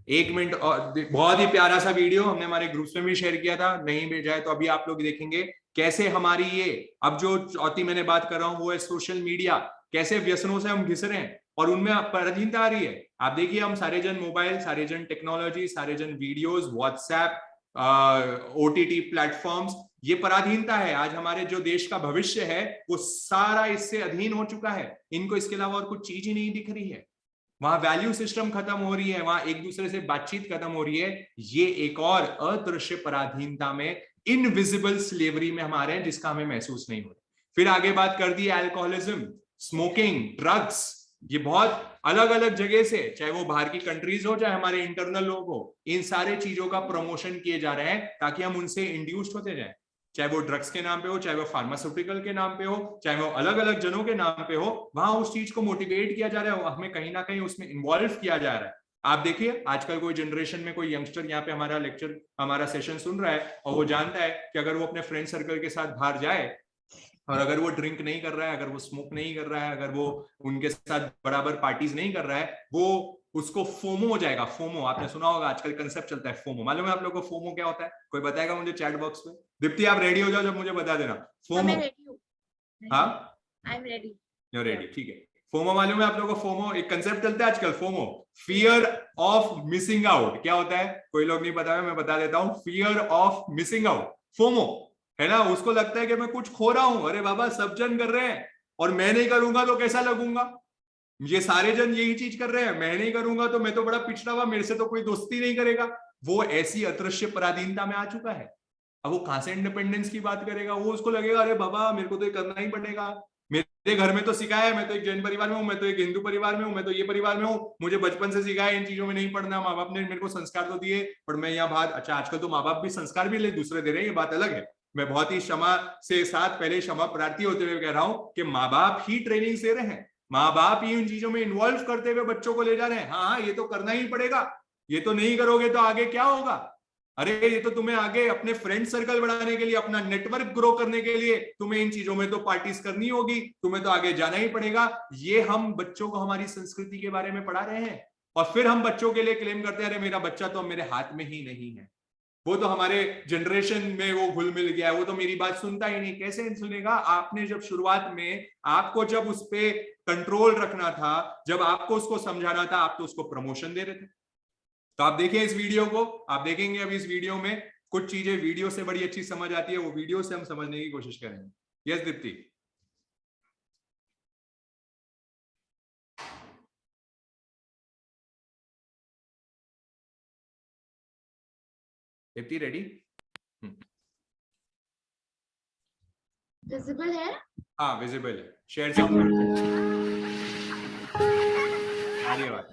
1 मिनट। और बहुत ही प्यारा सा वीडियो हमने हमारे ग्रुप्स में भी शेयर किया था, नहीं भेजा है तो अभी आप लोग देखेंगे कैसे हमारी ये अब जो चौथी मैंने बात कर रहा हूं वो है सोशल मीडिया, कैसे व्यसनों से हम घिस रहे हैं और उनमें पराधीनता आ रही है। आप देखिए हम सारे जन मोबाइल, सारे जन टेक्नोलॉजी, सारे जन वीडियोस, व्हाट्सएप, ओटीटी प्लेटफॉर्म्स, ये पराधीनता है। आज हमारे जो देश का भविष्य है वो सारा इससे अधीन हो चुका है। इनको इसके अलावा और कुछ चीज ही नहीं दिख रही है। वहां वैल्यू सिस्टम खत्म हो रही है, वहां एक दूसरे से बातचीत खत्म हो रही है। ये एक और अदृश्य पराधीनता में, इनविजिबल स्लेवरी में हमारे हैं, जिसका हमें महसूस नहीं हो रहा। फिर आगे बात कर दी अल्कोहलिज्म, स्मोकिंग, ड्रग्स। ये बहुत अलग अलग जगह से, चाहे वो बाहर की कंट्रीज हो चाहे हमारे इंटरनल लोग हो, इन सारे चीजों का प्रमोशन किए जा रहे हैं ताकि हम उनसे इंड्यूस्ड होते जाएं। चाहे वो ड्रग्स के नाम पे हो, चाहे वो फार्मास्यूटिकल के नाम पे हो, चाहे वो अलग अलग जनों के नाम पे हो, वहां उस चीज को मोटिवेट किया जा रहा है, हमें कहीं ना कहीं उसमें इन्वॉल्व किया जा रहा है। आप देखिए आजकल कोई जनरेशन में कोई यंगस्टर यहाँ पे हमारा लेक्चर, हमारा सेशन सुन रहा है और वो जानता है कि अगर वो अपने फ्रेंड सर्कल के साथ बाहर जाए और अगर वो ड्रिंक नहीं कर रहा है, अगर वो स्मोक नहीं कर रहा है, अगर वो उनके साथ बराबर पार्टीज नहीं कर रहा है, वो उसको फोमो हो जाएगा। फोमो आपने सुना होगा, आजकल कंसेप्ट चलता है फोमो। मालूम है आप लोगों को फोमो क्या होता है? कोई बताएगा मुझे चैट बॉक्स में? दीप्ति आप रेडी हो जाओ, जब मुझे बता देना। फोमो। हाँ I am ready. You ready? ठीक है। फोमो मालूम है आप लोगों को? फोमो एक कंसेप्ट चलता है आजकल, FOMO, fear of missing out. क्या होता है? कोई लोग नहीं पता है, मैं बता देता हूं। Fear of missing out, FOMO है ना। उसको लगता है कि मैं कुछ खो रहा हूं। अरे बाबा सब जन कर रहे हैं और मैं नहीं करूंगा तो कैसा लगूंगा? ये सारे जन यही चीज कर रहे हैं, मैं नहीं करूंगा तो मैं तो बड़ा पिछड़ा हुआ, मेरे से तो कोई दोस्ती नहीं करेगा। वो ऐसी अदृश्य पराधीनता में आ चुका है। अब वो कहां से इंडिपेंडेंस की बात करेगा? वो उसको लगेगा अरे बाबा मेरे को तो ये करना ही पड़ेगा, मेरे घर में तो सिखाया है, मैं तो एक जैन परिवार में हूँ, मैं तो एक हिंदू परिवार में हूँ, मैं तो ये परिवार में हूँ, मुझे बचपन से सिखाया इन चीजों में नहीं पढ़ना, माँ बाप ने मेरे को संस्कार तो दिए, पर मैं यहाँ बाहर। अच्छा आजकल तो माँ बाप भी संस्कार भी ले दूसरे दे रहे हैं, ये बात अलग है। मैं बहुत ही क्षमा से साथ पहले क्षमा प्रार्थी होते हुए कह रहा हूं कि माँ बाप ही ट्रेनिंग दे रहे हैं, माँ बाप ही उन चीजों में इन्वॉल्व करते हुए बच्चों को ले जा रहे हैं। हाँ ये तो करना ही पड़ेगा, ये तो नहीं करोगे तो आगे क्या होगा? अरे ये तो तुम्हें आगे अपने फ्रेंड सर्कल बढ़ाने के लिए, अपना नेटवर्क ग्रो करने के लिए तुम्हें इन चीजों में तो पार्टीज करनी होगी, तुम्हें तो आगे जाना ही पड़ेगा। ये हम बच्चों को हमारी संस्कृति के बारे में पढ़ा रहे हैं और फिर हम बच्चों के लिए क्लेम करते हैं अरे मेरा बच्चा तो मेरे हाथ में ही नहीं है, वो तो हमारे जनरेशन में वो घुल मिल गया है, वो तो मेरी बात सुनता ही नहीं। कैसे सुनेगा? आपने जब शुरुआत में, आपको जब उस पर कंट्रोल रखना था, जब आपको उसको समझाना था, आप तो उसको प्रमोशन दे रहे थे। तो आप देखिए इस वीडियो को, आप देखेंगे अभी इस वीडियो में कुछ चीजें वीडियो से बड़ी अच्छी समझ आती है, वो वीडियो से हम समझने की कोशिश करेंगे। Yes Deepti? Deepti ready? Visible है? हाँ विजिबल है। शेयर साउंड आगे बात।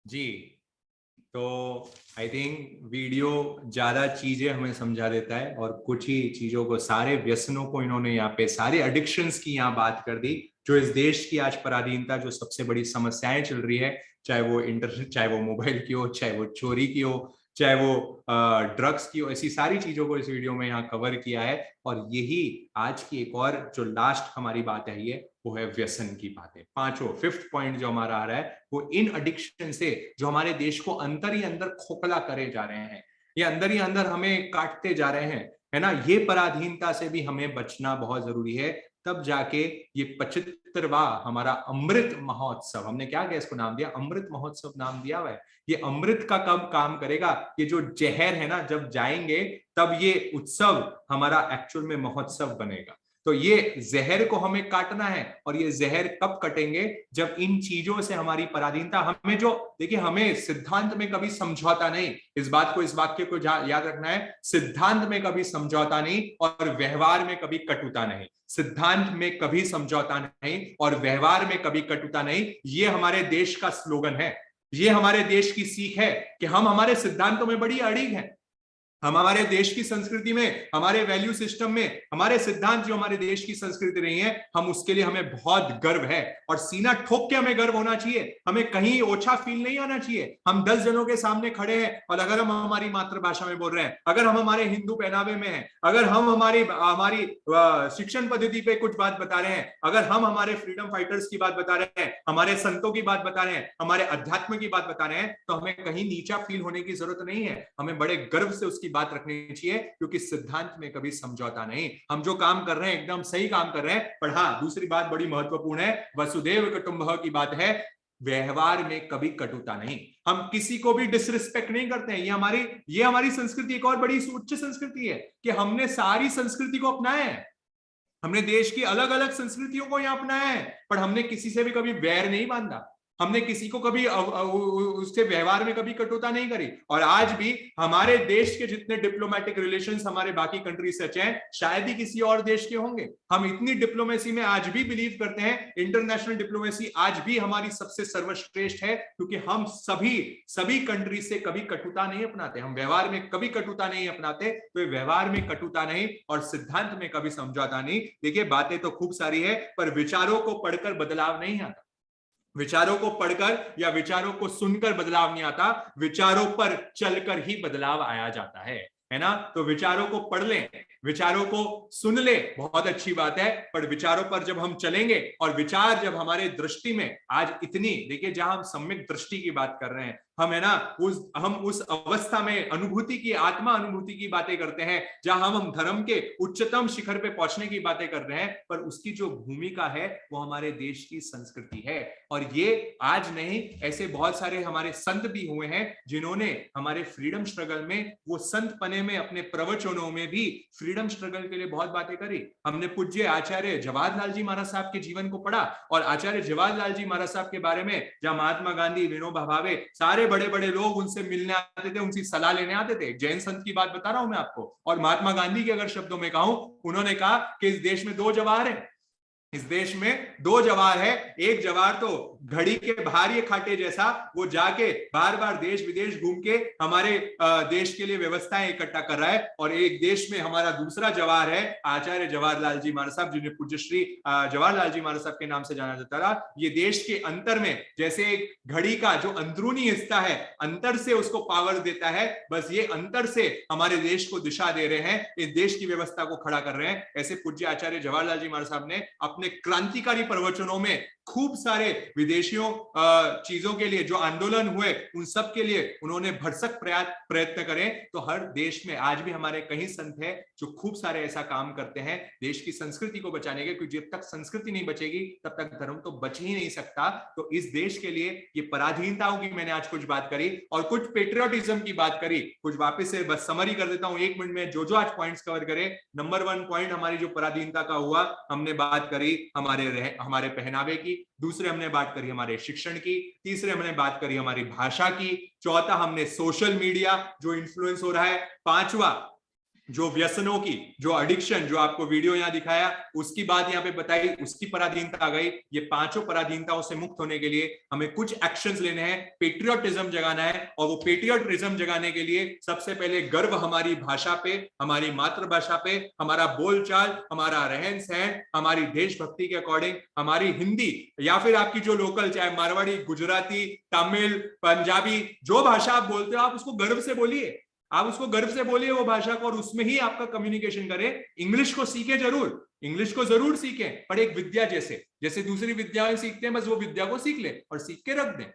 जी, तो आई थिंक वीडियो ज्यादा चीजें हमें समझा देता है और कुछ ही चीजों को, सारे व्यसनों को इन्होंने यहाँ पे, सारे एडिक्शंस की यहाँ बात कर दी, जो इस देश की आज पराधीनता, जो सबसे बड़ी समस्याएं चल रही है, चाहे वो इंटरनेट, चाहे वो मोबाइल की हो, चाहे वो चोरी की हो, चाहे वो ड्रग्स की हो, ऐसी सारी चीजों को इस वीडियो में यहाँ कवर किया है। और यही आज की एक और जो लास्ट हमारी बात है, ये वो है व्यसन की बातें। पांचों, फिफ्थ पॉइंट जो हमारा आ रहा है, वो इन एडिक्शन से जो हमारे देश को अंदर ही अंदर खोखला करे जा रहे हैं, ये अंदर ही अंदर हमें काटते जा रहे हैं, है ना। ये पराधीनता से भी हमें बचना बहुत जरूरी है। तब जाके ये 75वां हमारा अमृत महोत्सव, हमने क्या क्या इसको नाम दिया, अमृत महोत्सव नाम दिया हुआ है। ये अमृत का कब काम करेगा, ये जो जहर है ना, जब जाएंगे तब ये उत्सव हमारा एक्चुअल में महोत्सव बनेगा। तो ये जहर को हमें काटना है, और ये जहर कब कटेंगे, जब इन चीजों से हमारी पराधीनता, हमें जो, देखिए, हमें सिद्धांत में कभी समझौता नहीं, इस बात को, इस वाक्य को याद रखना है, सिद्धांत में कभी समझौता नहीं और व्यवहार में कभी कटुता नहीं। सिद्धांत में कभी समझौता नहीं और व्यवहार में कभी कटुता नहीं, ये हमारे देश का स्लोगन है, ये हमारे देश की सीख है कि हम हमारे सिद्धांतों में बड़ी अड़िग हैं। हम हमारे देश की संस्कृति में, हमारे वैल्यू सिस्टम में, हमारे सिद्धांत जो हमारे देश की संस्कृति रही है, हम उसके लिए, हमें बहुत गर्व है और सीना ठोक के हमें गर्व होना चाहिए। हमें कहीं ओछा फील नहीं आना चाहिए। हम 10 जनों के सामने खड़े हैं और अगर हम हमारी मातृभाषा में बोल रहे हैं, अगर हम हमारे हिंदू पहनावे में हैं, अगर हम हमारी शिक्षण पद्धति पे कुछ बात बता रहे हैं, अगर हम हमारे फ्रीडम फाइटर्स की बात बता रहे हैं, हमारे संतों की बात बता रहे हैं, हमारे अध्यात्म की बात बता रहे हैं, तो हमें कहीं नीचा फील होने की जरूरत नहीं है। हमें बड़े गर्व से उसकी बात रखनी चाहिए, क्योंकि सिद्धांत में कभी समझौता नहीं। हम जो काम कर रहे हैं एकदम सही काम कर रहे हैं। पर हाँ, दूसरी बात बड़ी महत्वपूर्ण है, वसुदेव कुटुंबकम की बात है, व्यवहार में कभी कटुता नहीं। हम किसी को भी डिसरिस्पेक्ट नहीं करते हैं। ये हमारी संस्कृति एक और बड़ी उच्च संस्कृति है कि हमने सारी संस्कृति को अपनाया है। हमने देश की अलग अलग संस्कृतियों को यहां अपनाया है, पर हमने किसी से भी कभी वैर नहीं बांधा। हमने किसी को कभी उससे व्यवहार में कभी कटुता नहीं करी। और आज भी हमारे देश के जितने डिप्लोमेटिक रिलेशंस हमारे बाकी कंट्री से अच्छे हैं, शायद ही किसी और देश के होंगे। हम इतनी डिप्लोमेसी में आज भी बिलीव करते हैं। इंटरनेशनल डिप्लोमेसी आज भी हमारी सबसे सर्वश्रेष्ठ है, क्योंकि हम सभी कंट्री से कभी कटुता नहीं अपनाते, हम व्यवहार में कभी कटुता नहीं अपनाते। तो व्यवहार में कटुता नहीं और सिद्धांत में कभी समझौता नहीं। देखिए, बातें तो खूब सारी है, पर विचारों को पढ़कर बदलाव नहीं आता। विचारों को पढ़कर या विचारों को सुनकर बदलाव नहीं आता, विचारों पर चलकर ही बदलाव आया जाता है ना। तो विचारों को पढ़ लें, विचारों को सुन ले, बहुत अच्छी बात है, पर विचारों पर जब हम चलेंगे और विचार जब हमारे दृष्टि में आज इतनी, देखिए, जहां हम सम्यक दृष्टि की बात कर रहे हैं, हम, है ना, हम उस अवस्था में अनुभूति की, आत्मा अनुभूति की बातें करते हैं, जहां हम धर्म के उच्चतम शिखर पे पहुंचने की बातें कर रहे हैं, पर उसकी जो भूमिका है वो हमारे देश की संस्कृति है। और ये आज नहीं, ऐसे बहुत सारे हमारे संत भी हुए हैं जिन्होंने हमारे फ्रीडम स्ट्रगल में, वो संत पने में, अपने प्रवचनों में भी फ्रीडम स्ट्रगल के लिए बहुत बातें करी। हमने पूज्य आचार्य जवाहरलाल जी महाराज साहब के जीवन को पढ़ा, और आचार्य जवाहरलाल जी महाराज साहब के बारे में, जहां महात्मा गांधी, विनोबा भावे, सारे बड़े बड़े लोग उनसे मिलने आते थे, उनकी सलाह लेने आते थे। जैन संत की बात बता रहा हूं मैं आपको। और महात्मा गांधी के अगर शब्दों में कहूं, उन्होंने कहा कि इस देश में 2 जवाहर है, इस देश में 2 जवाहर है। एक जवाहर तो घड़ी के बाहर ये खाटे जैसा, वो जाके बार बार देश विदेश घूम के हमारे देश के लिए व्यवस्थाएं इकट्ठा कर रहा है। और एक देश में हमारा दूसरा जवाहर है आचार्य जवाहरलाल जी महाराज साहब, जिन्हें पूज्य श्री जवाहरलाल जी महाराज साहब के नाम से जाना जाता था। ये देश के अंतर में, जैसे एक घड़ी का जो अंदरूनी हिस्सा है, अंतर से उसको पावर देता है, बस ये अंतर से हमारे देश को दिशा दे रहे हैं, इस देश की व्यवस्था को खड़ा कर रहे हैं। ऐसे पूज्य आचार्य जवाहरलाल जी महाराज साहब ने अपने क्रांतिकारी प्रवचनों में खूब सारे विदेशियों चीजों के लिए जो आंदोलन हुए, उन सब के लिए उन्होंने भरसक प्रयत्न करें। तो हर देश में आज भी हमारे कई संत हैं जो खूब सारे ऐसा काम करते हैं देश की संस्कृति को बचाने के, क्योंकि जब तक संस्कृति नहीं बचेगी तब तक धर्म तो बच ही नहीं सकता। तो इस देश के लिए ये पराधीनताओं की मैंने आज कुछ बात करी और कुछ पेट्रियोटिज्म की बात करी। कुछ वापस से बस समरी कर देता हूं 1 मिनट में, जो आज पॉइंट्स कवर करे। नंबर 1 पॉइंट हमारी जो पराधीनता का हुआ, हमने बात करी हमारे पहनावे की। दूसरे हमने बात करी हमारे शिक्षण की। तीसरे हमने बात करी हमारी भाषा की। चौथा हमने सोशल मीडिया जो इन्फ्लुएंस हो रहा है। पांचवा जो व्यसनों की, जो एडिक्शन, जो आपको वीडियो यहाँ दिखाया उसकी बात यहाँ पे बताई, उसकी पराधीनता आ गई। ये पांचों पराधीनताओं से मुक्त होने के लिए हमें कुछ एक्शंस लेने हैं, पेट्रियोटिज्म जगाना है। और वो पेट्रियोटिज्म जगाने के लिए सबसे पहले गर्व हमारी भाषा पे, हमारी मातृभाषा पे, हमारा बोलचाल, हमारा रहन सहन, हमारी देशभक्ति के अकॉर्डिंग हमारी हिंदी या फिर आपकी जो लोकल, चाहे मारवाड़ी, गुजराती, तमिल, पंजाबी, जो भाषा आप बोलते हो आप उसको गर्व से बोलिए। आप उसको गर्व से बोलिए वो भाषा को, और उसमें ही आपका कम्युनिकेशन करें। इंग्लिश को सीखे जरूर, इंग्लिश को जरूर सीखें, पर एक विद्या जैसे, जैसे दूसरी विद्याएं सीखते हैं, बस वो विद्या को सीख ले और सीख के रख दें।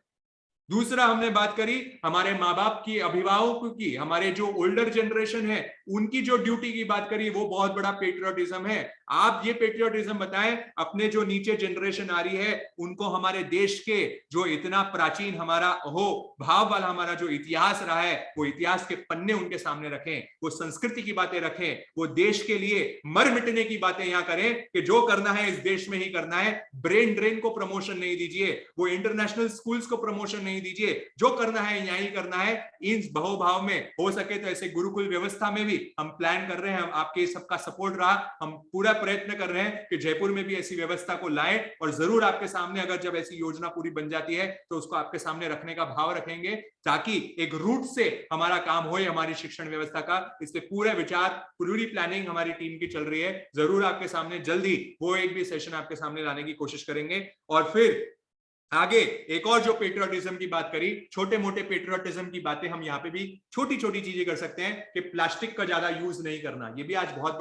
दूसरा हमने बात करी हमारे माँ बाप की, अभिभावकों की, हमारे जो ओल्डर जनरेशन है उनकी जो ड्यूटी की बात करी, वो बहुत बड़ा पेट्रियोटिज्म है। आप ये पेट्रियोटिज्म बताएं अपने जो नीचे जनरेशन आ रही है उनको, हमारे देश के जो इतना प्राचीन हमारा हो भाव वाला हमारा जो इतिहास रहा है, वो इतिहास के पन्ने उनके सामने रखें, वो संस्कृति की बातें रखें, वो देश के लिए मर मिटने की बातें यहां करें कि जो करना है इस देश में ही करना है। ब्रेन ड्रेन को प्रमोशन नहीं दीजिए, वो इंटरनेशनल स्कूल्स को प्रमोशन नहीं दीजिए, जो करना है यहीं करना है। इन बहुभाव में हो सके तो ऐसे गुरुकुल व्यवस्था में भी हम प्लान कर रहे हैं, हम आपके सबका सपोर्ट रहा, हम पूरा प्रयत्न कर रहे हैं कि जयपुर में भी ऐसी व्यवस्था को लाएं। और जरूर आपके सामने अगर जब ऐसी योजना पूरी बन जाती है तो उसको आपके सामने रखने का भाव रखेंगे, ताकि एक रूट से हमारा काम हो हमारी शिक्षण व्यवस्था का। इस पे पूरा विचार, पूरी प्लानिंग हमारी टीम की चल रही है। जरूर आपके सामने जल्दी वो एक भी सेशन आपके सामने लाने की कोशिश करेंगे। और फिर आगे एक और जो पेट्रियोटिज्म की बात करी, छोटे मोटे पेट्रियोटिज्म की बातें हम यहाँ पे भी छोटी छोटी चीजें कर सकते हैं कि प्लास्टिक का ज्यादा यूज नहीं करना। ये भी आज बहुत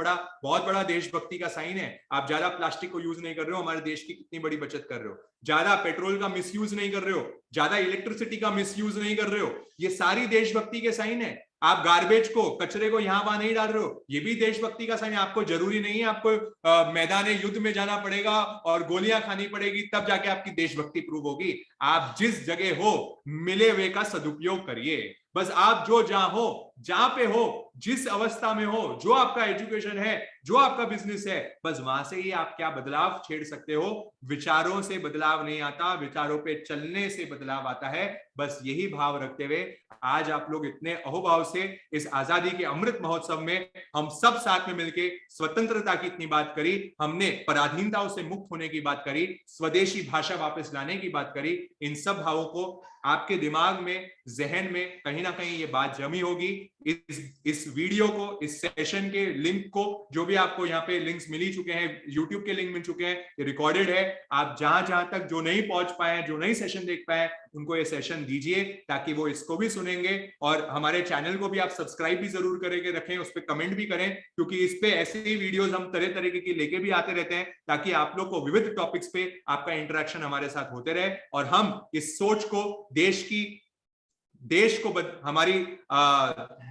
बड़ा देशभक्ति का साइन है। आप ज्यादा प्लास्टिक को यूज नहीं कर रहे हो, हमारे देश की कितनी बड़ी बचत कर रहे हो। ज्यादा पेट्रोल का मिसयूज नहीं कर रहे हो, ज्यादा इलेक्ट्रिसिटी का मिसयूज नहीं कर रहे हो, ये सारी देशभक्ति के साइन है। आप गार्बेज को, कचरे को यहां वहां नहीं डाल रहे हो, ये भी देशभक्ति का साइन है। आपको जरूरी नहीं है आपको मैदान युद्ध में जाना पड़ेगा और गोलियां खानी पड़ेगी तब जाके आपकी देशभक्ति प्रूव होगी। आप जिस जगह हो मिले हुए का सदुपयोग करिए। बस आप जो जहां हो, जहां पे हो, जिस अवस्था में हो, जो आपका एजुकेशन है, जो आपका बिजनेस है, बस वहां से ही आप क्या बदलाव छेड़ सकते हो। विचारों से बदलाव नहीं आता, विचारों पे चलने से बदलाव आता है। बस यही भाव रखते हुए आज आप लोग इतने अहोभाव से इस आजादी के अमृत महोत्सव में हम सब साथ में मिलके स्वतंत्रता की इतनी बात करी, हमने पराधीनताओं से मुक्त होने की बात करी, स्वदेशी भाषा वापस लाने की बात करी। इन सब भावों को आपके दिमाग में, जहन में कहीं ना कहीं ये बात जमी होगी। इस वीडियो को, इस सेशन के लिंक को, जो भी आपको यहाँ पे लिंक्स मिल चुके हैं, यूट्यूब के लिंक मिल चुके हैं, ये रिकॉर्डेड है। आप जहां जहां तक जो नहीं पहुंच पाए, जो नहीं सेशन देख पाए, उनको ये सेशन दीजिए ताकि वो इसको भी सुनेंगे। और हमारे चैनल को भी आप सब्सक्राइब भी जरूर करके रखें, उस पर कमेंट भी करें, क्योंकि इस पे ऐसे ही वीडियोस हम तरह तरीके की लेके भी आते रहते हैं, ताकि आप लोग को विविध टॉपिक्स पे आपका इंटरेक्शन हमारे साथ होते रहे और हम इस सोच को, देश को हमारी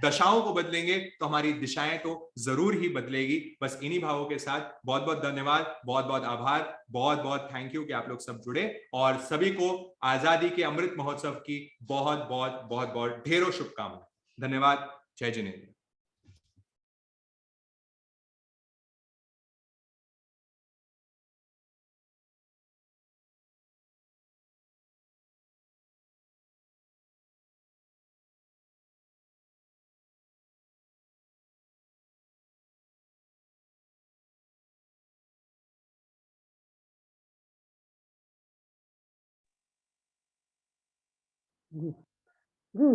दशाओं को बदलेंगे तो हमारी दिशाएं तो जरूर ही बदलेगी। बस इन्हीं भावों के साथ बहुत बहुत धन्यवाद, बहुत बहुत आभार, बहुत बहुत थैंक यू कि आप लोग सब जुड़े, और सभी को आजादी के अमृत महोत्सव की बहुत बहुत बहुत बहुत ढेरों शुभकामनाएं। धन्यवाद। जय जिनेन्द्र। जी जी,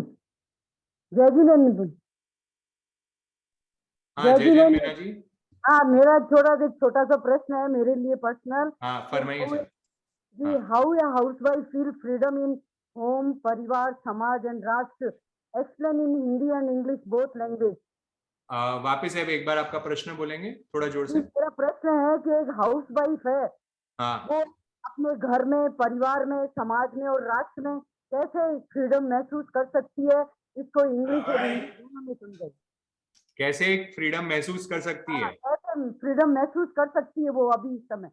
जय जिनेन्द्र। हाँ जय जिनेन्द्र मीना जी। हाँ, मेरा छोटा सा प्रश्न है मेरे लिए पर्सनल। हाँ फरमाइए सर। जी, how a housewife feel freedom in home, parivar, samaj and rashtra? Explain in Hindi and English both language. वापिस एक बार आपका प्रश्न बोलेंगे थोड़ा जोर से। मेरा प्रश्न है कि एक हाउसवाइफ है, हाँ, वो अपने घर में, परिवार में, समाज में और राष्ट्र में कैसे फ्रीडम महसूस कर सकती है? इसको इंग्लिश और हिंदी दोनों में समझाइए। कैसे फ्रीडम महसूस कर सकती है? कैसे फ्रीडम महसूस कर सकती है वो अभी इस समय?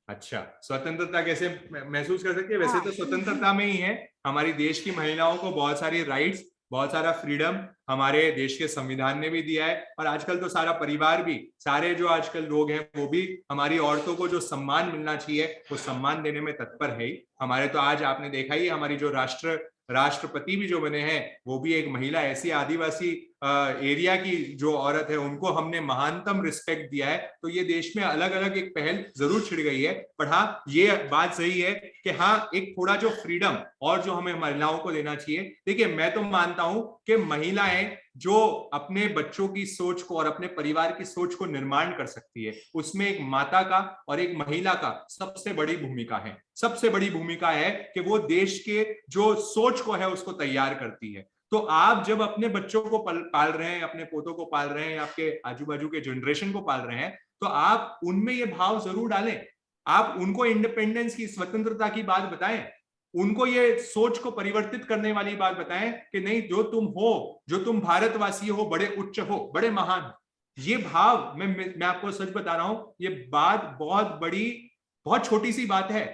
अच्छा, स्वतंत्रता कैसे महसूस कर सकती है? वैसे तो स्वतंत्रता में ही है, हमारी देश की महिलाओं को बहुत सारी राइट्स, बहुत सारा फ्रीडम हमारे देश के संविधान ने भी दिया है। और आजकल तो सारा परिवार भी, सारे जो आजकल लोग हैं वो भी हमारी औरतों को जो सम्मान मिलना चाहिए वो सम्मान देने में तत्पर है ही। हमारे तो आज आपने देखा ही, हमारी जो राष्ट्रपति भी जो बने हैं वो भी एक महिला, ऐसी आदिवासी एरिया की जो औरत है उनको हमने महानतम रिस्पेक्ट दिया है, तो ये देश में अलग अलग एक पहल जरूर छिड़ गई है। पर हाँ, ये बात सही है कि हाँ, एक थोड़ा जो फ्रीडम और जो हमें महिलाओं को देना चाहिए। देखिए, मैं तो मानता हूं कि महिलाएं जो अपने बच्चों की सोच को और अपने परिवार की सोच को निर्माण कर सकती है, उसमें एक माता का और एक महिला का सबसे बड़ी भूमिका है। सबसे बड़ी भूमिका है कि वो देश के जो सोच को है उसको तैयार करती है। तो आप जब अपने बच्चों को पाल रहे हैं, अपने पोतों को पाल रहे हैं, आपके आजू बाजू के जनरेशन को पाल रहे हैं, तो आप उनमें ये भाव जरूर डालें। आप उनको इंडिपेंडेंस की, स्वतंत्रता की बात बताएं, उनको ये सोच को परिवर्तित करने वाली बात बताएं कि नहीं, जो तुम हो, जो तुम भारतवासी हो, बड़े उच्च हो, बड़े महान। ये भाव, मैं आपको सच बता रहा हूं, ये बात बहुत बड़ी, बहुत छोटी सी बात है,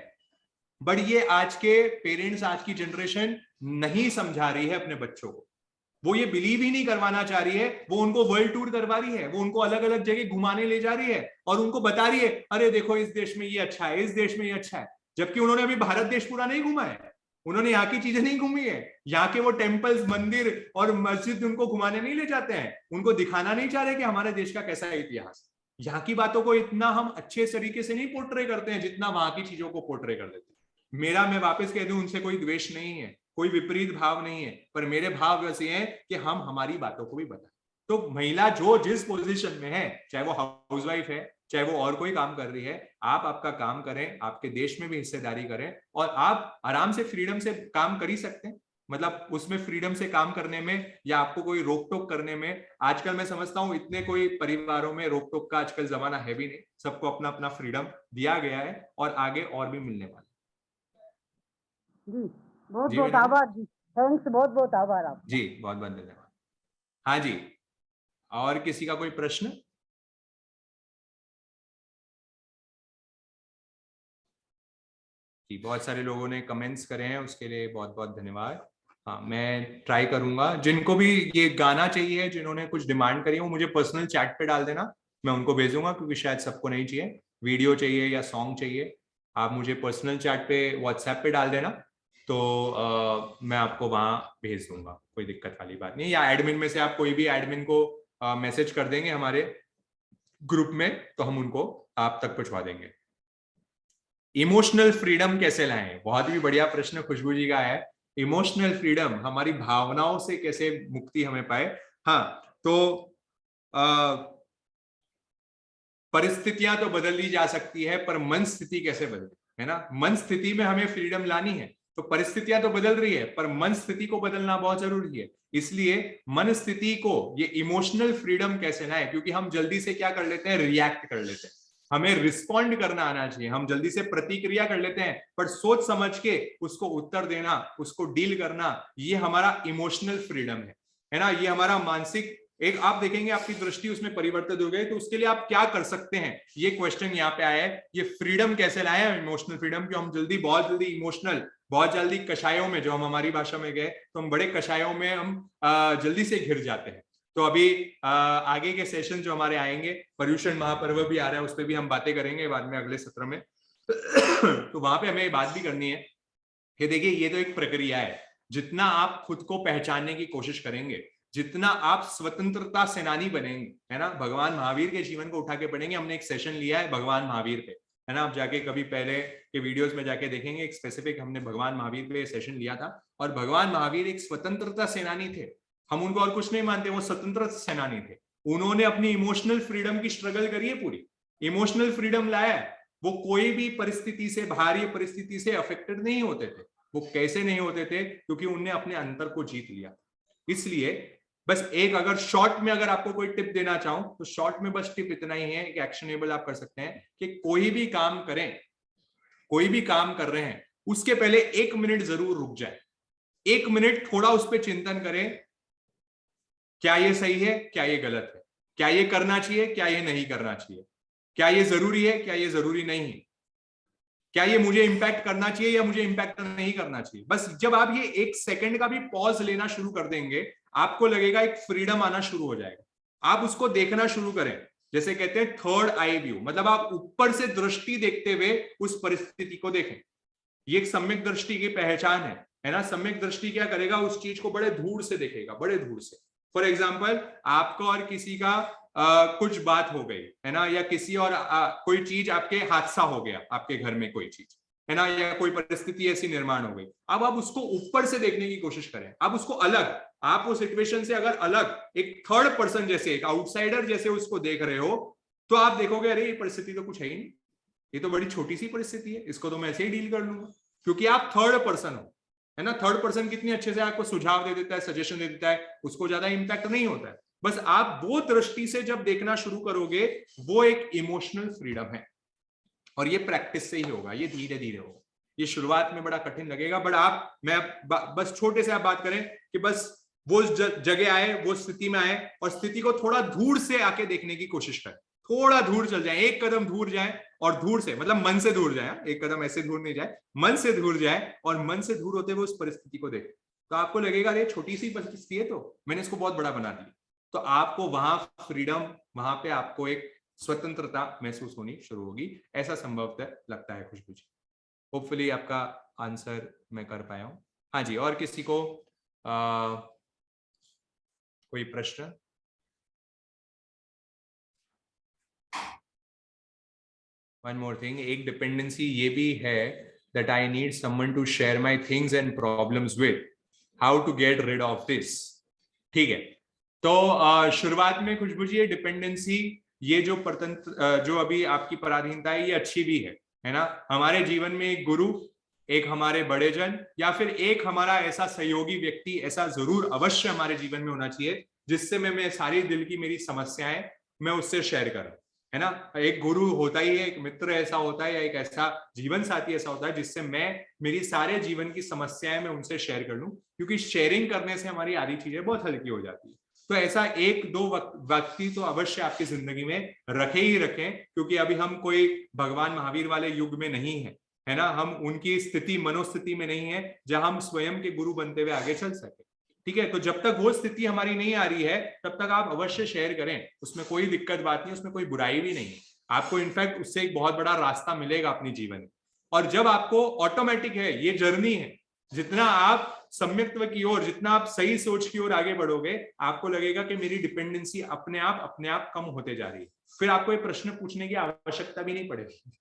बट ये आज के पेरेंट्स, आज की जनरेशन नहीं समझा रही है अपने बच्चों को। वो ये बिलीव ही नहीं करवाना चाह रही है। वो उनको वर्ल्ड टूर करवा रही है, वो उनको अलग अलग जगह घुमाने ले जा रही है और उनको बता रही है, अरे देखो इस देश में ये अच्छा है, इस देश में ये अच्छा है। जबकि उन्होंने अभी भारत देश पूरा नहीं घुमा है, उन्होंने यहाँ की चीजें नहीं घूमी है। यहाँ के वो टेम्पल्स, मंदिर और मस्जिद उनको घुमाने नहीं ले जाते हैं, उनको दिखाना नहीं चाह रहे कि हमारे देश का कैसा है इतिहास। यहाँ की बातों को इतना हम अच्छे तरीके से नहीं पोर्ट्रे करते हैं जितना वहां की चीजों को पोर्ट्रे कर देते हैं। मैं वापस कह दूं, उनसे कोई द्वेष नहीं है, कोई विपरीत भाव नहीं है, पर मेरे भाव वैसे हैं कि हम हमारी बातों को भी बताएं। तो महिला जो जिस पोजीशन में है, चाहे वो हाउसवाइफ है, चाहे वो और कोई काम कर रही है, आप आपका काम करें, आपके देश में भी हिस्सेदारी करें, और आप आराम से फ्रीडम से काम कर ही सकते हैं। मतलब उसमें फ्रीडम से काम करने में या आपको कोई रोक टोक करने में, आजकल मैं समझता हूं इतने कोई परिवारों में रोक टोक का आजकल जमाना है भी नहीं। सबको अपना अपना फ्रीडम दिया गया है और आगे और भी मिलने वाला है। जी, बहुत जी बहुत मैडम। आभार जी, थैंक्स, बहुत बहुत आभार आप। जी, बहुत बहुत धन्यवाद। हाँ जी, और किसी का कोई प्रश्न? जी, बहुत सारे लोगों ने कमेंट्स करे हैं, उसके लिए बहुत बहुत धन्यवाद। हाँ, मैं ट्राई करूंगा। जिनको भी ये गाना चाहिए, जिन्होंने कुछ डिमांड करी, वो मुझे पर्सनल चैट पे डाल देना, मैं उनको भेजूंगा, क्योंकि शायद सबको नहीं चाहिए। वीडियो चाहिए या सॉन्ग चाहिए, आप मुझे पर्सनल चैट पे, व्हाट्सएप पे डाल देना, तो मैं आपको वहां भेज दूंगा, कोई दिक्कत वाली बात नहीं। या एडमिन में से आप कोई भी एडमिन को मैसेज कर देंगे हमारे ग्रुप में, तो हम उनको आप तक पहुंचवा देंगे। इमोशनल फ्रीडम कैसे लाएं? बहुत ही बढ़िया प्रश्न खुशबू जी का है। इमोशनल फ्रीडम, हमारी भावनाओं से कैसे मुक्ति हमें पाए? हाँ, तो परिस्थितियां तो बदल ली जा सकती है, पर मन स्थिति कैसे बदले, है ना? मन स्थिति में हमें फ्रीडम लानी है, तो परिस्थितियां तो बदल रही है, पर मन स्थिति को बदलना बहुत जरूरी है। इसलिए मन स्थिति को, ये इमोशनल फ्रीडम कैसे लाए? क्योंकि हम जल्दी से क्या कर लेते हैं, रिएक्ट कर लेते हैं। हमें रिस्पॉन्ड करना आना चाहिए। हम जल्दी से प्रतिक्रिया कर लेते हैं, पर सोच समझ के उसको उत्तर देना, उसको डील करना, ये हमारा इमोशनल फ्रीडम है ना? ये हमारा मानसिक, एक आप देखेंगे आपकी दृष्टि उसमें परिवर्तित हो गई, तो उसके लिए आप क्या कर सकते हैं, ये क्वेश्चन यहाँ पे आया है। ये फ्रीडम कैसे लाए हैं, इमोशनल फ्रीडम? कि हम जल्दी, बहुत जल्दी इमोशनल, बहुत जल्दी कषायों में, जो हम हमारी भाषा में गए, तो हम बड़े कषायों में हम जल्दी से घिर जाते हैं। तो अभी आगे के सेशन जो हमारे आएंगे, पर्युषण महापर्व भी आ रहा है, उस पर भी हम बातें करेंगे बाद में अगले सत्र में। तो वहां पे हमें ये बात भी करनी है कि देखिए, ये तो एक प्रक्रिया है। जितना आप खुद को पहचानने की कोशिश करेंगे, जितना आप स्वतंत्रता सेनानी बनेंगे, है ना? भगवान महावीर के जीवन को उठा के पढ़ेंगे। हमने एक सेशन लिया है भगवान महावीर पे, है ना? आप जाके कभी पहले के वीडियोस में जाके देखेंगे, एक स्पेसिफिक हमने भगवान महावीर पे सेशन लिया था। और भगवान महावीर एक स्वतंत्रता सेनानी थे। हम उनको और कुछ नहीं मानते, वो स्वतंत्रता सेनानी थे। उन्होंने अपनी इमोशनल फ्रीडम की स्ट्रगल करी है, पूरी इमोशनल फ्रीडम लाया। वो कोई भी परिस्थिति से, बाहरी परिस्थिति से अफेक्टेड नहीं होते थे। वो कैसे नहीं होते थे? क्योंकि उनने अपने अंतर को जीत लिया। इसलिए बस एक, अगर शॉर्ट में अगर आपको कोई टिप देना चाहूं, तो शॉर्ट में बस टिप इतना ही है कि एक्शनेबल आप कर सकते हैं कि कोई भी काम करें, कोई भी काम कर रहे हैं, उसके पहले 1 मिनट जरूर रुक जाए। 1 मिनट थोड़ा उस पर चिंतन करें, क्या ये सही है, क्या ये गलत है, क्या ये करना चाहिए, क्या ये नहीं करना चाहिए, क्या ये जरूरी है, क्या ये जरूरी नहीं है, क्या ये मुझे इंपैक्ट करना चाहिए या मुझे इंपैक्ट नहीं करना चाहिए। बस जब आप ये 1 सेकंड का भी पॉज लेना शुरू कर देंगे, आपको लगेगा एक फ्रीडम आना शुरू हो जाएगा। आप उसको देखना शुरू करें, जैसे कहते हैं थर्ड आई व्यू, मतलब आप ऊपर से दृष्टि देखते हुए उस परिस्थिति को देखें। ये एक सम्यक दृष्टि की पहचान है ना? सम्यक दृष्टि क्या करेगा, उस चीज को बड़े दूर से देखेगा, बड़े दूर से। फॉर एग्जाम्पल आपका और किसी का कुछ बात हो गई है ना, या किसी और कोई चीज आपके हादसा हो गया आपके घर में कोई चीज है ना, या कोई परिस्थिति ऐसी निर्माण हो गई। अब आप उसको ऊपर से देखने की कोशिश करें, आप उसको अलग, आप उस सिचुएशन से अगर अलग एक थर्ड पर्सन जैसे, एक आउटसाइडर जैसे उसको देख रहे हो, तो आप देखोगे अरे ये परिस्थिति तो कुछ है ही नहीं, ये तो बड़ी छोटी सी परिस्थिति है, इसको तो मैं ऐसे ही डील कर लूंगा, क्योंकि आप थर्ड पर्सन हो, है ना। थर्ड पर्सन कितनी अच्छे से आपको सुझाव दे देता है, सजेशन दे देता है, उसको ज्यादा इंपैक्ट नहीं होता है। बस आप वो दृष्टि से जब देखना शुरू करोगे, वो एक इमोशनल फ्रीडम है, और ये प्रैक्टिस से ही होगा, ये धीरे धीरे होगा। ये शुरुआत में बड़ा कठिन लगेगा, बट बस छोटे से आप बात करें कि बस वो जगह आए, वो स्थिति में आए, और स्थिति को थोड़ा दूर से आके देखने की कोशिश करें, थोड़ा दूर चल जाए, एक कदम दूर जाए, और दूर से मतलब मन से दूर जाए, एक कदम ऐसे दूर नहीं जाए, मन से दूर जाए, और मन से दूर होते हुए उस परिस्थिति को देखें, तो आपको लगेगा ये छोटी सी परिस्थिति है, तो मैंने इसको बहुत बड़ा बना दिया। तो आपको वहां फ्रीडम, वहां पे आपको एक स्वतंत्रता महसूस होनी शुरू होगी, ऐसा संभवतः लगता है खुशबू जी। होपफुली आपका आंसर मैं कर पाया हूं। हाँ जी, और किसी को कोई प्रश्न? वन मोर थिंग, एक डिपेंडेंसी ये भी है that I need someone to share my things and problems with. How to get rid of this? ठीक है, तो शुरुआत में खुशबू जी ये डिपेंडेंसी, ये जो जो अभी आपकी पराधीनता है, ये अच्छी भी है ना। हमारे जीवन में एक गुरु, एक हमारे बड़े जन, या फिर एक हमारा ऐसा सहयोगी व्यक्ति, ऐसा जरूर अवश्य हमारे जीवन में होना चाहिए, जिससे मैं सारी दिल की मेरी समस्याएं मैं उससे शेयर करूं, है ना। एक गुरु होता ही है, एक मित्र ऐसा होता है, या एक ऐसा जीवन साथी ऐसा होता है जिससे मैं मेरी सारे जीवन की समस्याएं मैं उनसे शेयर कर लूं, क्योंकि शेयरिंग करने से हमारी आधी चीजें बहुत हल्की हो जाती है। तो ऐसा एक दो व्यक्ति तो अवश्य आपकी जिंदगी में रखे ही रखें, क्योंकि अभी हम कोई भगवान महावीर वाले युग में नहीं है ना, हम उनकी स्थिति मनोस्थिति में नहीं है जहां हम स्वयं के गुरु बनते हुए आगे चल सके। ठीक है, तो जब तक वो स्थिति हमारी नहीं आ रही है, तब तक आप अवश्य शेयर करें, उसमें कोई दिक्कत बात नहीं, उसमें कोई बुराई भी नहीं है। आपको इनफैक्ट उससे एक बहुत बड़ा रास्ता मिलेगा अपनी जीवन में। और जब आपको ऑटोमेटिक है, ये जर्नी है, जितना आप सम्यक्त्व की ओर, जितना आप सही सोच की ओर आगे बढ़ोगे, आपको लगेगा कि मेरी डिपेंडेंसी अपने आप कम होते जा रही है। फिर आपको ये प्रश्न पूछने की आवश्यकता भी नहीं पड़ेगी।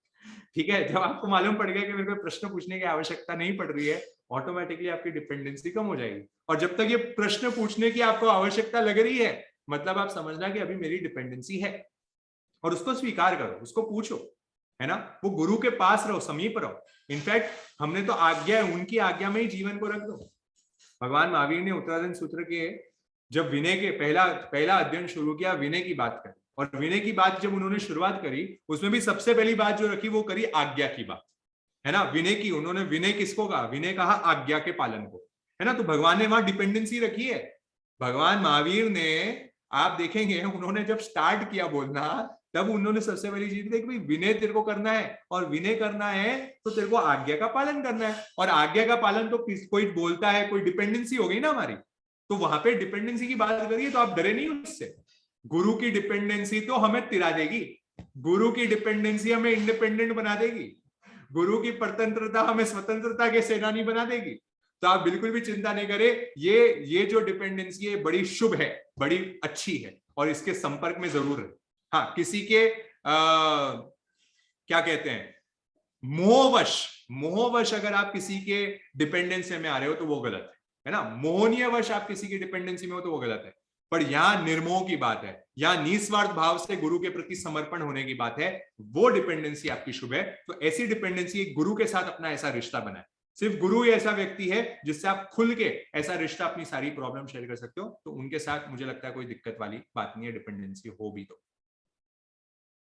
ठीक है, जब आपको मालूम पड़ गया कि मेरे को प्रश्न पूछने की आवश्यकता नहीं पड़ रही है, ऑटोमेटिकली आपकी डिपेंडेंसी कम हो जाएगी। और जब तक ये प्रश्न पूछने की आपको आवश्यकता लग रही है, मतलब आप समझना कि अभी मेरी डिपेंडेंसी है, और उसको स्वीकार करो, उसको पूछो, है ना। वो गुरु के पास रहो, समीप रहो। इनफैक्ट हमने तो आज्ञा है, उनकी आज्ञा में ही जीवन को रख दो। भगवान महावीर ने उत्तराधन सूत्र के जब विनय के पहला अध्ययन शुरू किया, विनय की बात करी, और विनय की बात जब उन्होंने शुरुआत करी, उसमें भी सबसे पहली बात जो रखी वो करी आज्ञा की बात, है ना। विनय की, उन्होंने विनय किसको कहा? विनय कहा आज्ञा के पालन को, है ना। तो भगवान ने वहां डिपेंडेंसी रखी है। भगवान महावीर ने, आप देखेंगे उन्होंने जब स्टार्ट किया बोलना, तब उन्होंने सबसे पहली चीज कही कि विनय तेरे को करना है, और विनय करना है तो तेरे को आज्ञा का पालन करना है। और आज्ञा का पालन तो कोई बोलता है, कोई डिपेंडेंसी हो गई ना हमारी, तो वहां पे डिपेंडेंसी की बात करिए तो आप डरे नहीं उससे। गुरु की डिपेंडेंसी तो हमें तिरा देगी, गुरु की डिपेंडेंसी हमें इंडिपेंडेंट बना देगी, गुरु की परतंत्रता हमें स्वतंत्रता के सेनानी बना देगी। तो आप बिल्कुल भी चिंता नहीं करें, ये जो डिपेंडेंसी है बड़ी शुभ है, बड़ी अच्छी है, और इसके संपर्क में जरूर है। हाँ, किसी के क्या कहते हैं, मोहवश अगर आप किसी के डिपेंडेंसी में आ रहे हो तो वो गलत है ना। मोहनीयवश आप किसी की डिपेंडेंसी में हो तो वो गलत है। पर यहाँ निर्मोह की बात है, यहाँ निस्वार्थ भाव से गुरु के प्रति समर्पण होने की बात है, वो डिपेंडेंसी आपकी शुभ है। तो ऐसी डिपेंडेंसी गुरु के साथ अपना ऐसा रिश्ता बनाए। सिर्फ गुरु ही ऐसा व्यक्ति है जिससे आप खुल के ऐसा रिश्ता, अपनी सारी प्रॉब्लम शेयर कर सकते हो। तो उनके साथ मुझे लगता है कोई दिक्कत वाली बात नहीं है, डिपेंडेंसी हो भी तो।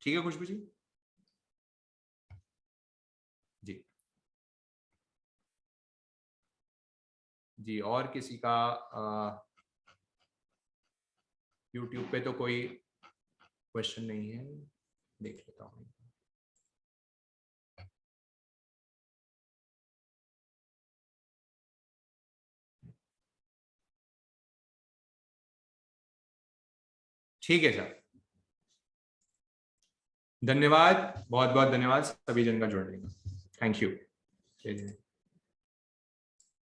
ठीक है खुशबू जी? जी जी, और किसी का YouTube पे तो कोई क्वेश्चन नहीं है, देख लेता हूँ। ठीक है सर, धन्यवाद, बहुत बहुत धन्यवाद सभी जन का जुड़ने का। Thank you.